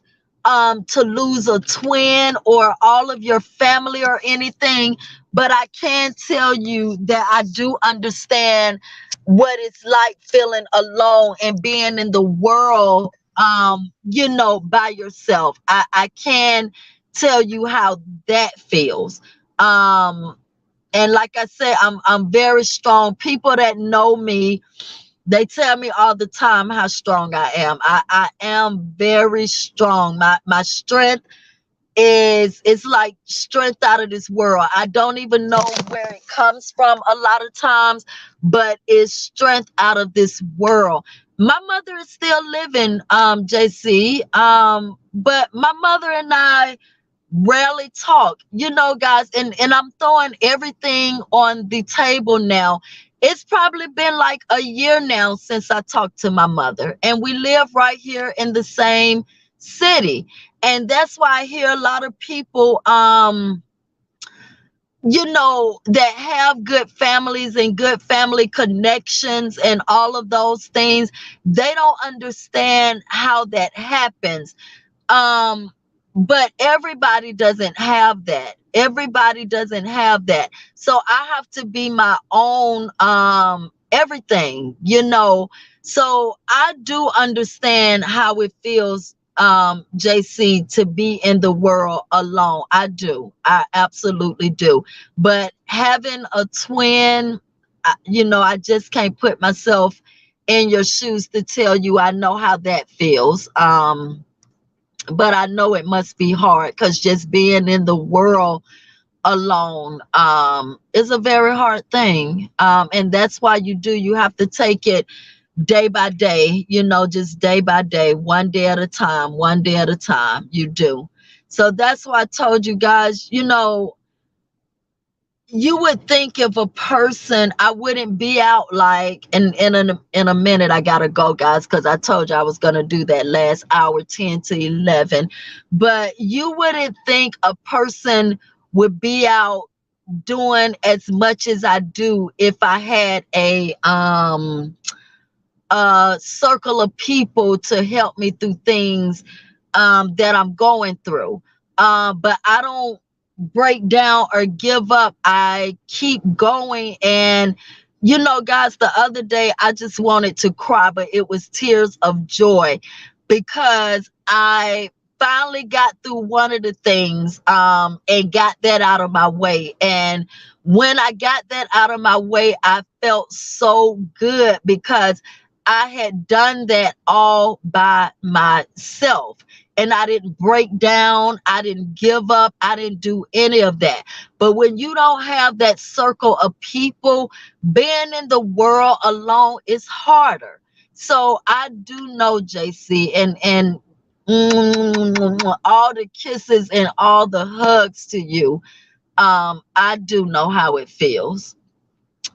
to lose a twin or all of your family or anything, but I can tell you that I do understand what it's like feeling alone and being in the world by yourself. I can tell you how that feels. And like I said, I'm very strong. People that know me, they tell me all the time how strong I am. I am very strong. My strength is it's like strength out of this world. I don't even know where it comes from a lot of times, but it's strength out of this world. My mother is still living, JC. But my mother and I rarely talk, guys, and I'm throwing everything on the table now. It's probably been like a year now since I talked to my mother, and we live right here in the same city. And that's why I hear a lot of people that have good families and good family connections and all of those things. They don't understand how that happens. um but everybody doesn't have that. Everybody doesn't have that. So I have to be my own everything. So I do understand how it feels, JC, to be in the world alone. I absolutely do. But having a twin, I just can't put myself in your shoes to tell you I know how that feels. But I know it must be hard because just being in the world alone is a very hard thing. And that's why you have to take it day by day, just day by day, one day at a time, one day at a time. You do. So that's why I told you guys, you would think if a person, I wouldn't be out like in a minute. I gotta go, guys, because I told you I was gonna do that last hour, 10 to 11. But you wouldn't think a person would be out doing as much as I do if I had a circle of people to help me through things that I'm going through. But I don't break down or give up. I keep going. And, guys, the other day I just wanted to cry, but it was tears of joy because I finally got through one of the things and got that out of my way. And when I got that out of my way, I felt so good because I had done that all by myself. And I didn't break down. I didn't give up. I didn't do any of that. But when you don't have that circle of people, being in the world alone is harder. So I do know, JC, and all the kisses and all the hugs to you. I do know how it feels.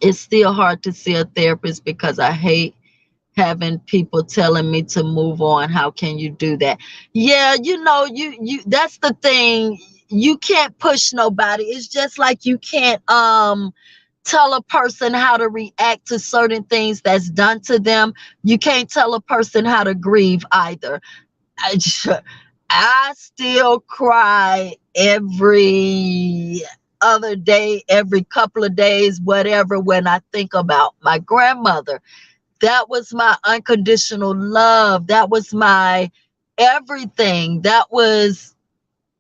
It's still hard to see a therapist because I hate having people telling me to move on. How can you do that? Yeah, you that's the thing. You can't push nobody. It's just like you can't tell a person how to react to certain things that's done to them. You can't tell a person how to grieve either. I, I still cry every other day, every couple of days, whatever, when I think about my grandmother. That was my unconditional love. That was my everything. That was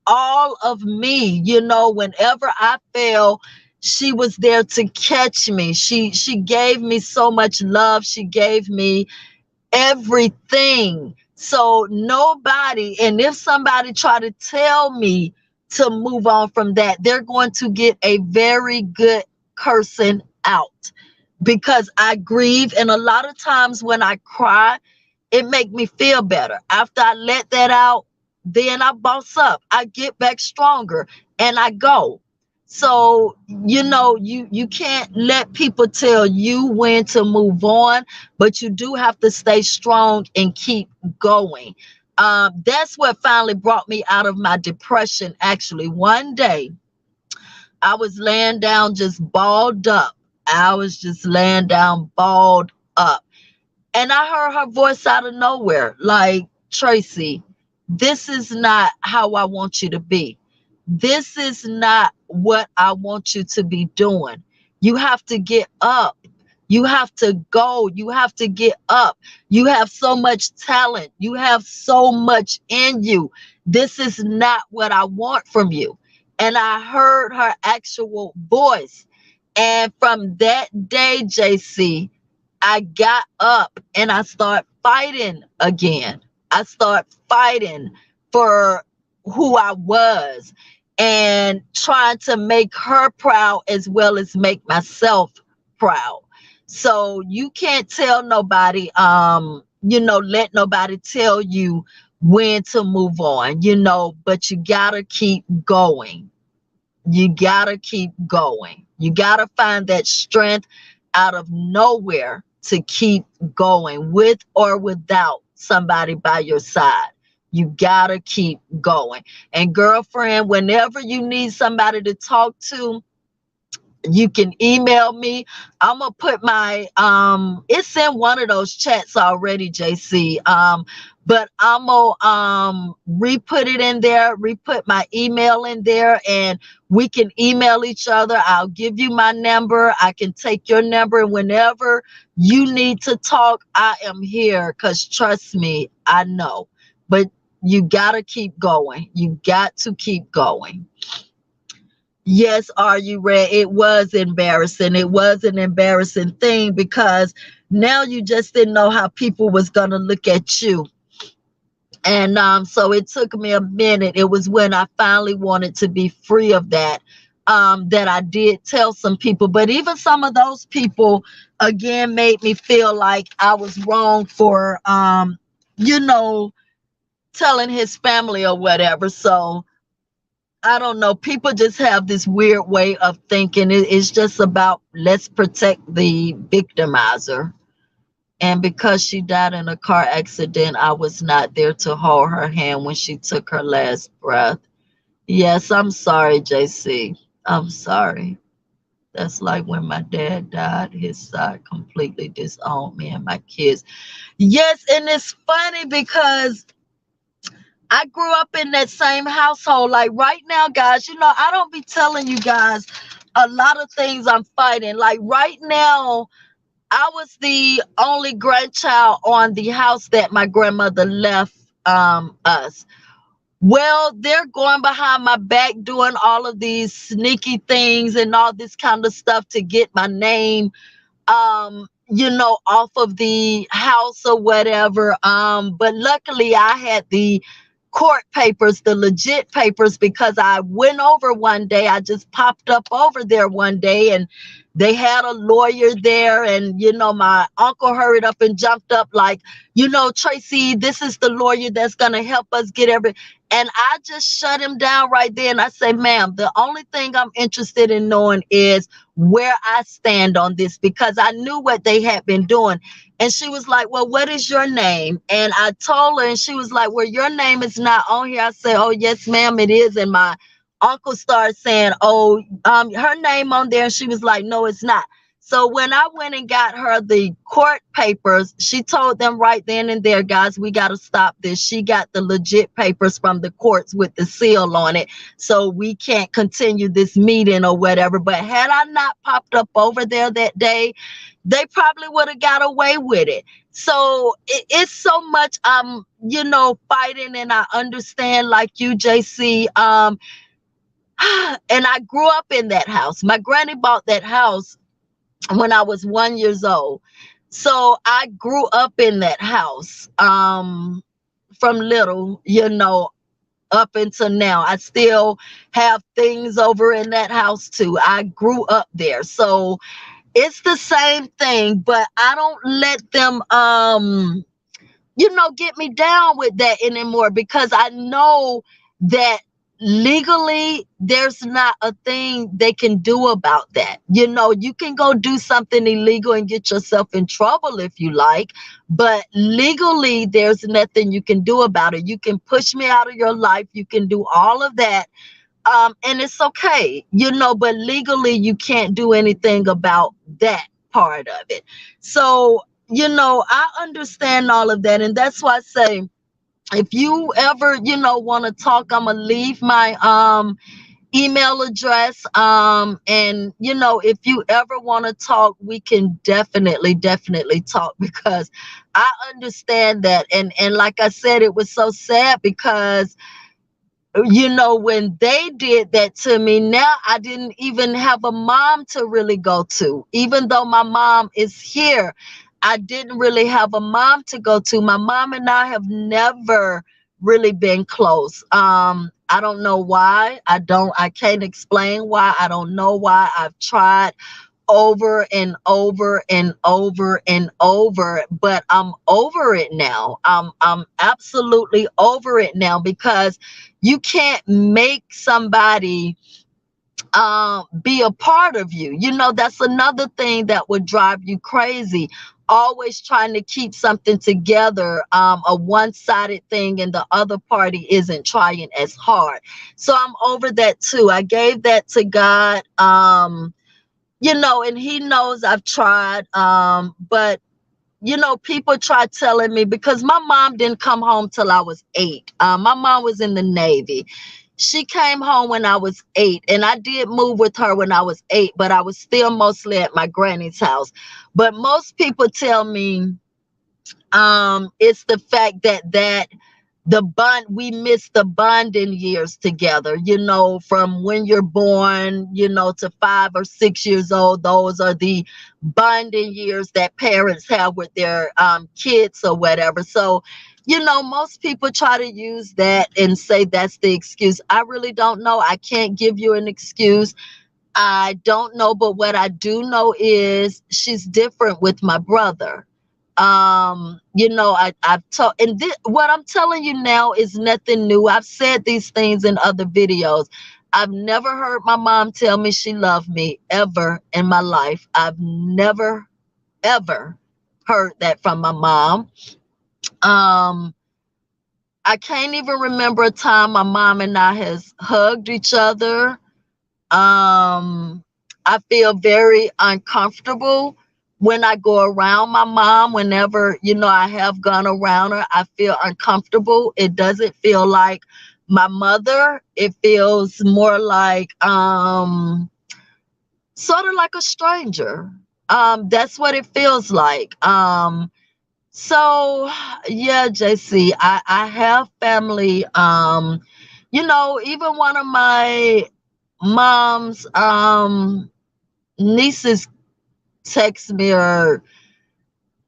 all of me. Whenever I fell, she was there to catch me. She gave me so much love. She gave me everything. So nobody, and if somebody try to tell me to move on from that, they're going to get a very good cursing out, because I grieve. And a lot of times when I cry, it make me feel better. After I let that out, then I boss up. I get back stronger and I go. So, you can't let people tell you when to move on, but you do have to stay strong and keep going. That's what finally brought me out of my depression. Actually, one day I was laying down just balled up. I was just laying down balled up. And I heard her voice out of nowhere, like, Tracy, this is not how I want you to be. This is not what I want you to be doing. You have to get up. You have to go. You have to get up. You have so much talent. You have so much in you. This is not what I want from you. And I heard her actual voice. And from that day, JC, I got up and I start fighting again. I start fighting for who I was and trying to make her proud as well as make myself proud. So you can't tell nobody, let nobody tell you when to move on, but you gotta keep going. You gotta keep going. You gotta find that strength out of nowhere to keep going, with or without somebody by your side. You gotta keep going. And girlfriend, whenever you need somebody to talk to, you can email me. I'm gonna put my it's in one of those chats already, JC. But I'm gonna re-put it in there, re-put my email in there, and we can email each other. I'll give you my number. I can take your number, and whenever you need to talk, I am here, because trust me, I know. But you gotta keep going. You got to keep going. Yes, are you ready? It was embarrassing. It was an embarrassing thing, because now you just didn't know how people was gonna look at you. And so it took me a minute. It was when I finally wanted to be free of that, that I did tell some people. But even some of those people again made me feel like I was wrong for you know, telling his family or whatever. So I don't know. People just have this weird way of thinking. It's just about, let's protect the victimizer. And because she died in a car accident, I was not there to hold her hand when she took her last breath. Yes, I'm sorry, JC. I'm sorry. That's like when my dad died. His side completely disowned me and my kids. Yes, and it's funny because I grew up in that same household. Like right now, guys, I don't be telling you guys a lot of things I'm fighting. Like right now, I was the only grandchild on the house that my grandmother left us. Well, they're going behind my back doing all of these sneaky things and all this kind of stuff to get my name. off of the house or whatever. But luckily I had the court papers, the legit papers, because I went over one day. I just popped up over there one day, and they had a lawyer there. And, my uncle hurried up and jumped up like, Tracy, this is the lawyer that's going to help us get and I just shut him down right there. And I say, ma'am, the only thing I'm interested in knowing is where I stand on this, because I knew what they had been doing. And she was like, well, what is your name? And I told her, and she was like, well, your name is not on here. I said, oh, yes, ma'am, it is. And my uncle started saying, oh, her name on there. And she was like, no, it's not. So when I went and got her the court papers, she told them right then and there, guys, we got to stop this. She got the legit papers from the courts with the seal on it. So we can't continue this meeting or whatever. But had I not popped up over there that day, they probably would have got away with it. So it's so much, fighting. And I understand, like you, JC, and I grew up in that house. My granny bought that house when I was 1 year old. So I grew up in that house, from little, up until now. I still have things over in that house too. I grew up there. So it's the same thing, but I don't let them, get me down with that anymore, because I know that legally there's not a thing they can do about that. You can go do something illegal and get yourself in trouble if you like, but legally there's nothing you can do about it. You can push me out of your life, you can do all of that, and it's okay, but legally you can't do anything about that part of it. So, I understand all of that. And that's why I say, if you ever, want to talk, I'm going to leave my, email address. And if you ever want to talk, we can definitely talk, because I understand that. And like I said, it was so sad because when they did that to me, now I didn't even have a mom to really go to. Even though my mom is here, I didn't really have a mom to go to. My mom and I have never really been close. I don't know why. I can't explain why. I don't know why. I've tried over and over and over and over, but I'm over it now. I'm absolutely over it now, because you can't make somebody be a part of you. That's another thing that would drive you crazy. Always trying to keep something together, a one-sided thing, and the other party isn't trying as hard. So I'm over that too. I gave that to God. And he knows I've tried, but people try telling me, because my mom didn't come home till I was 8. My mom was in the Navy. She came home when I was 8, and I did move with her when I was 8, but I was still mostly at my granny's house. But most people tell me, it's the fact that the bond, we miss the bonding years together, from when you're born, to 5 or 6 years old. Those are the bonding years that parents have with their kids or whatever. So, most people try to use that and say that's the excuse. I really don't know. I can't give you an excuse. I don't know, but what I do know is she's different with my brother. I've told, and what I'm telling you now is nothing new. I've said these things in other videos. I've never heard my mom tell me she loved me ever in my life. I've never, ever heard that from my mom. I can't even remember a time my mom and I has hugged each other. I feel very uncomfortable when I go around my mom. Whenever, I have gone around her, I feel uncomfortable. It doesn't feel like my mother. It feels more like, sort of like a stranger. That's what it feels like. So yeah, JC, I have family. Even one of my mom's nieces text me, or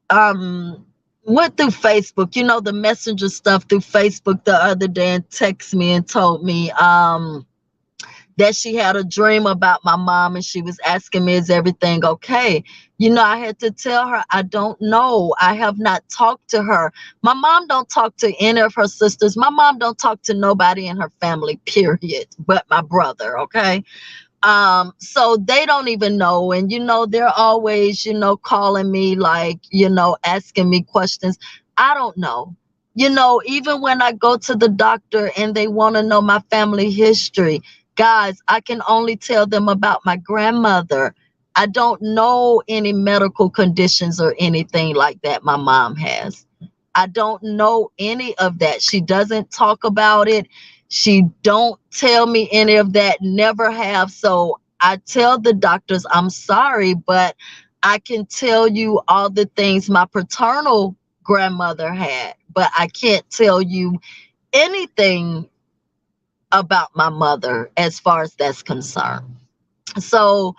um went through Facebook, the messenger stuff through Facebook the other day, and text me and told me that she had a dream about my mom, and she was asking me, is everything okay? I had to tell her, I don't know. I have not talked to her. My mom don't talk to any of her sisters. My mom don't talk to nobody in her family, period, but my brother, okay? So they don't even know. And they're always calling me, like, asking me questions. I don't know. Even when I go to the doctor and they want to know my family history, guys, I can only tell them about my grandmother. I don't know any medical conditions or anything like that my mom has. I don't know any of that. She doesn't talk about it. She don't tell me any of that, never have. So I tell the doctors, I'm sorry, but I can tell you all the things my paternal grandmother had, but I can't tell you anything about my mother as far as that's concerned. So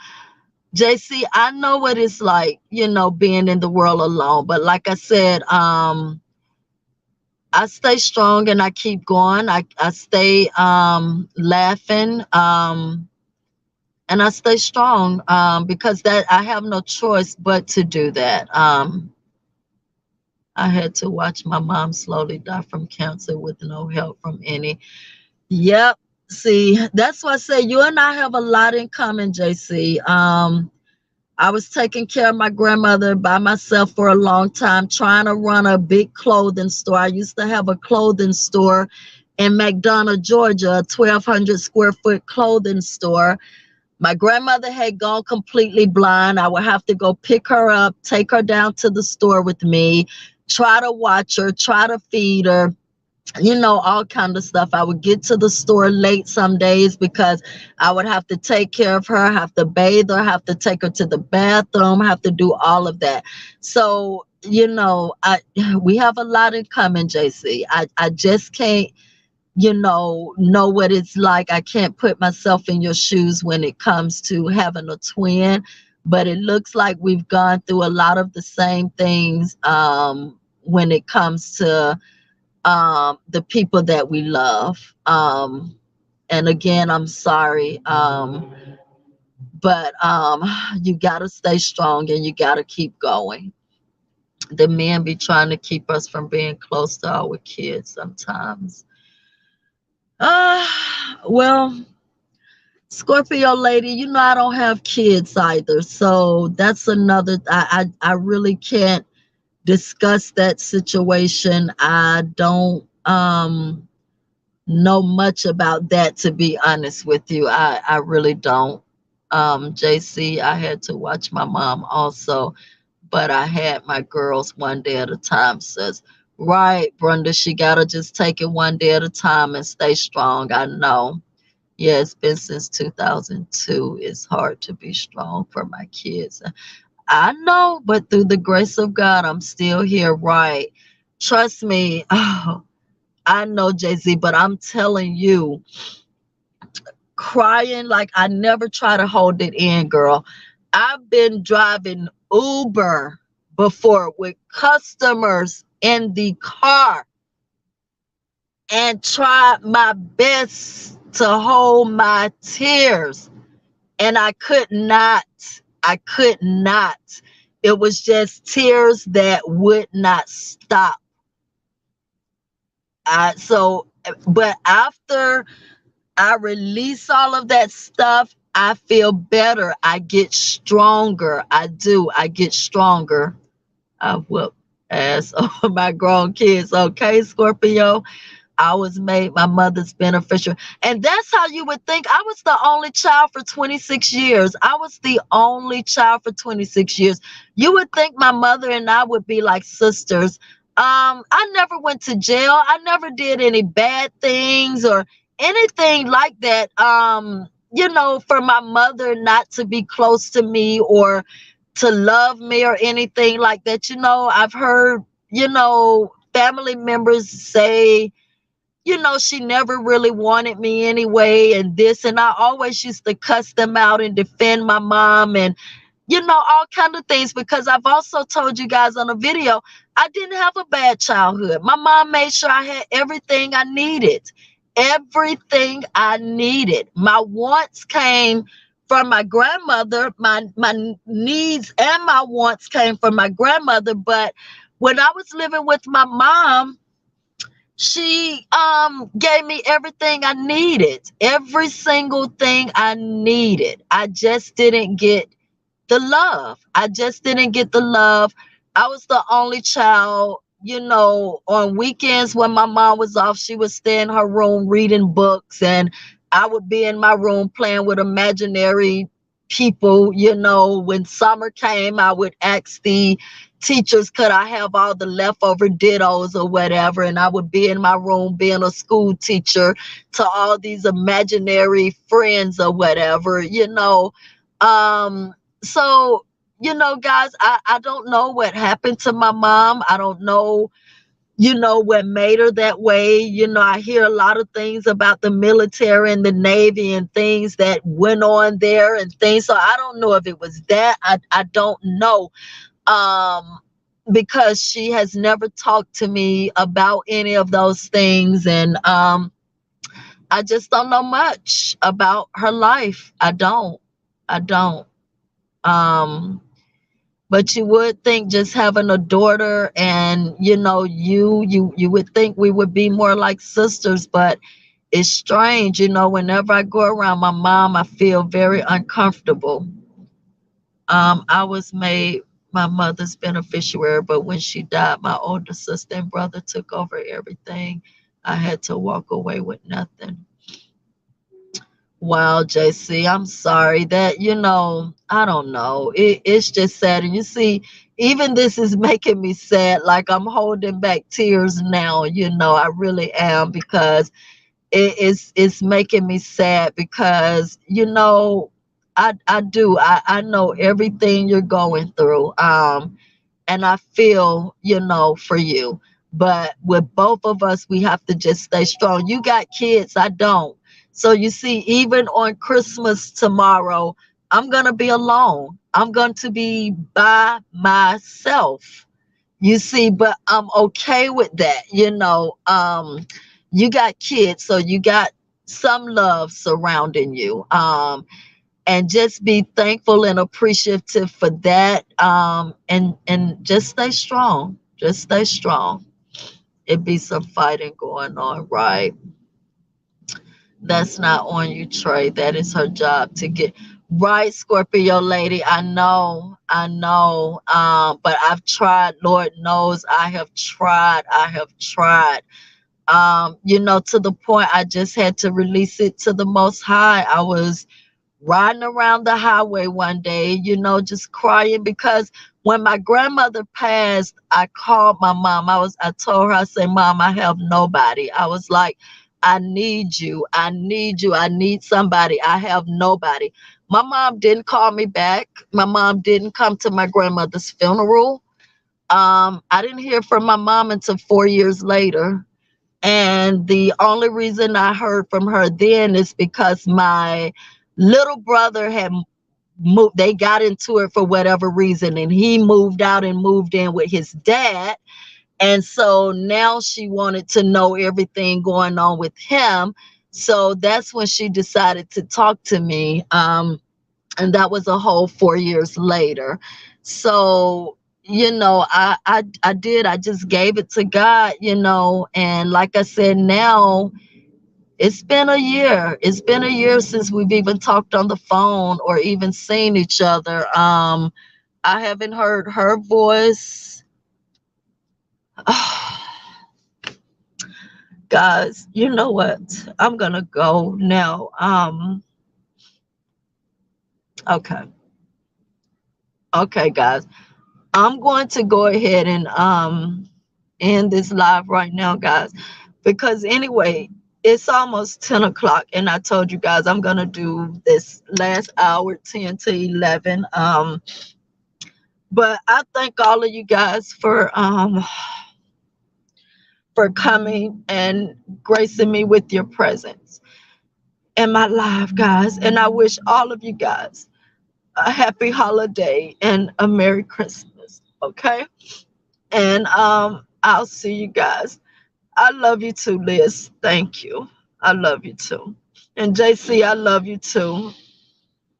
JC, I know what it's like, being in the world alone. But like I said, I stay strong and I keep going. I stay laughing, and I stay strong, because that I have no choice but to do that. I had to watch my mom slowly die from cancer with no help from any. Yep. See, that's why I say you and I have a lot in common, JC. I was taking care of my grandmother by myself for a long time, trying to run a big clothing store. I used to have a clothing store in McDonough, Georgia, a 1,200 square foot clothing store. My grandmother had gone completely blind. I would have to go pick her up, take her down to the store with me, try to watch her, try to feed her, all kind of stuff. I would get to the store late some days because I would have to take care of her, have to bathe her, have to take her to the bathroom, have to do all of that. So, we have a lot in common, JC. I just can't, know what it's like. I can't put myself in your shoes when it comes to having a twin, but it looks like we've gone through a lot of the same things, when it comes to the people that we love. And again, I'm sorry. But you gotta stay strong and you gotta keep going. The men be trying to keep us from being close to our kids sometimes. Uh well, Scorpio lady, I don't have kids either. So that's another I really can't discuss that situation. I don't know much about that, to be honest with you. I really don't. JC, I had to watch my mom also, but I had my girls one day at a time, says. Right, Brenda, she gotta just take it one day at a time and stay strong. I know. Yeah, it's been since 2002. It's hard to be strong for my kids. I know, but through the grace of God, I'm still here, right? Trust me. Oh, I know, Jay-Z, but I'm telling you, crying like I never try to hold it in, girl. I've been driving Uber before with customers in the car and tried my best to hold my tears. And I could not. I could not. It was just tears that would not stop. But after I release all of that stuff, I feel better. I get stronger. I do. I get stronger. I whoop ass over my grown kids. Okay, Scorpio. I was made my mother's beneficiary. And that's how you would think. I was the only child for 26 years. I was the only child for 26 years. You would think my mother and I would be like sisters. I never went to jail. I never did any bad things or anything like that. For my mother not to be close to me or to love me or anything like that. I've heard, family members say, she never really wanted me anyway, and this, and I always used to cuss them out and defend my mom. And, all kind of things, because I've also told you guys on a video, I didn't have a bad childhood. My mom made sure I had everything I needed. Everything I needed. My wants came from my grandmother. My needs and my wants came from my grandmother. But when I was living with my mom, she gave me everything I needed. Every single thing I needed. I just didn't get the love. I just didn't get the love. I was the only child, on weekends when my mom was off, she would stay in her room reading books, and I would be in my room playing with imaginary people. When summer came, I would ask the teachers, could I have all the leftover dittos or whatever? And I would be in my room being a school teacher to all these imaginary friends or whatever. Um, so, guys, I don't know what happened to my mom. I don't know, what made her that way. I hear a lot of things about the military and the Navy and things that went on there and things. So I don't know if it was that. I don't know. Um, because she has never talked to me about any of those things. And I just don't know much about her life. I don't. I don't. Um, but you would think, just having a daughter, and you would think we would be more like sisters, but it's strange. Whenever I go around my mom, I feel very uncomfortable. I was made my mother's beneficiary, but when she died, my older sister and brother took over everything. I had to walk away with nothing. Wow, JC, I'm sorry that, I don't know. It's just sad. And you see, even this is making me sad. Like, I'm holding back tears now, I really am, because it's making me sad, because, I do. I know everything you're going through. And I feel, for you. But with both of us, we have to just stay strong. You got kids, I don't. So you see, even on Christmas tomorrow, I'm going to be alone. I'm going to be by myself. You see, but I'm okay with that. You got kids, so you got some love surrounding you. And just be thankful and appreciative for that. And just stay strong. Just stay strong. It be some fighting going on, right? That's not on you, Trey. That is her job to get right, Scorpio lady. I know. But I've tried. Lord knows I have tried. I have tried. To the point I just had to release it to the Most High. I was riding around the highway one day, just crying, because when my grandmother passed, I called my mom. I told her, I said, Mom, I have nobody. I was like, I need you. I need you. I need somebody. I have nobody. My mom didn't call me back. My mom didn't come to my grandmother's funeral. I didn't hear from my mom until 4 years later. And the only reason I heard from her then is because my little brother had moved. They got into it for whatever reason, and he moved out and moved in with his dad. And so now she wanted to know everything going on with him. So that's when she decided to talk to me. And that was a whole 4 years later. So, I did. I just gave it to God, and like I said, now it's been a year. It's been a year since we've even talked on the phone or even seen each other. I haven't heard her voice. Guys, you know what? I'm gonna go now. Okay. Okay, guys. I'm going to go ahead and end this live right now, guys, because anyway, it's almost 10 o'clock, and I told you guys I'm gonna do this last hour, 10 to 11. But I thank all of you guys for coming and gracing me with your presence in my life, guys. And I wish all of you guys a happy holiday and a Merry Christmas. Okay. And I'll see you guys. I love you too, Liz. Thank you. I love you too. And JC, I love you too.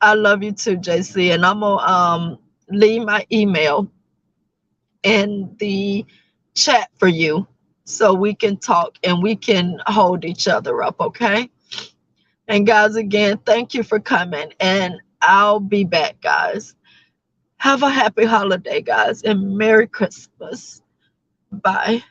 I love you too, JC. And I'm gonna leave my email in the chat for you so we can talk and we can hold each other up, okay? And guys, again, thank you for coming. And I'll be back, guys. Have a happy holiday, guys, and Merry Christmas. Bye.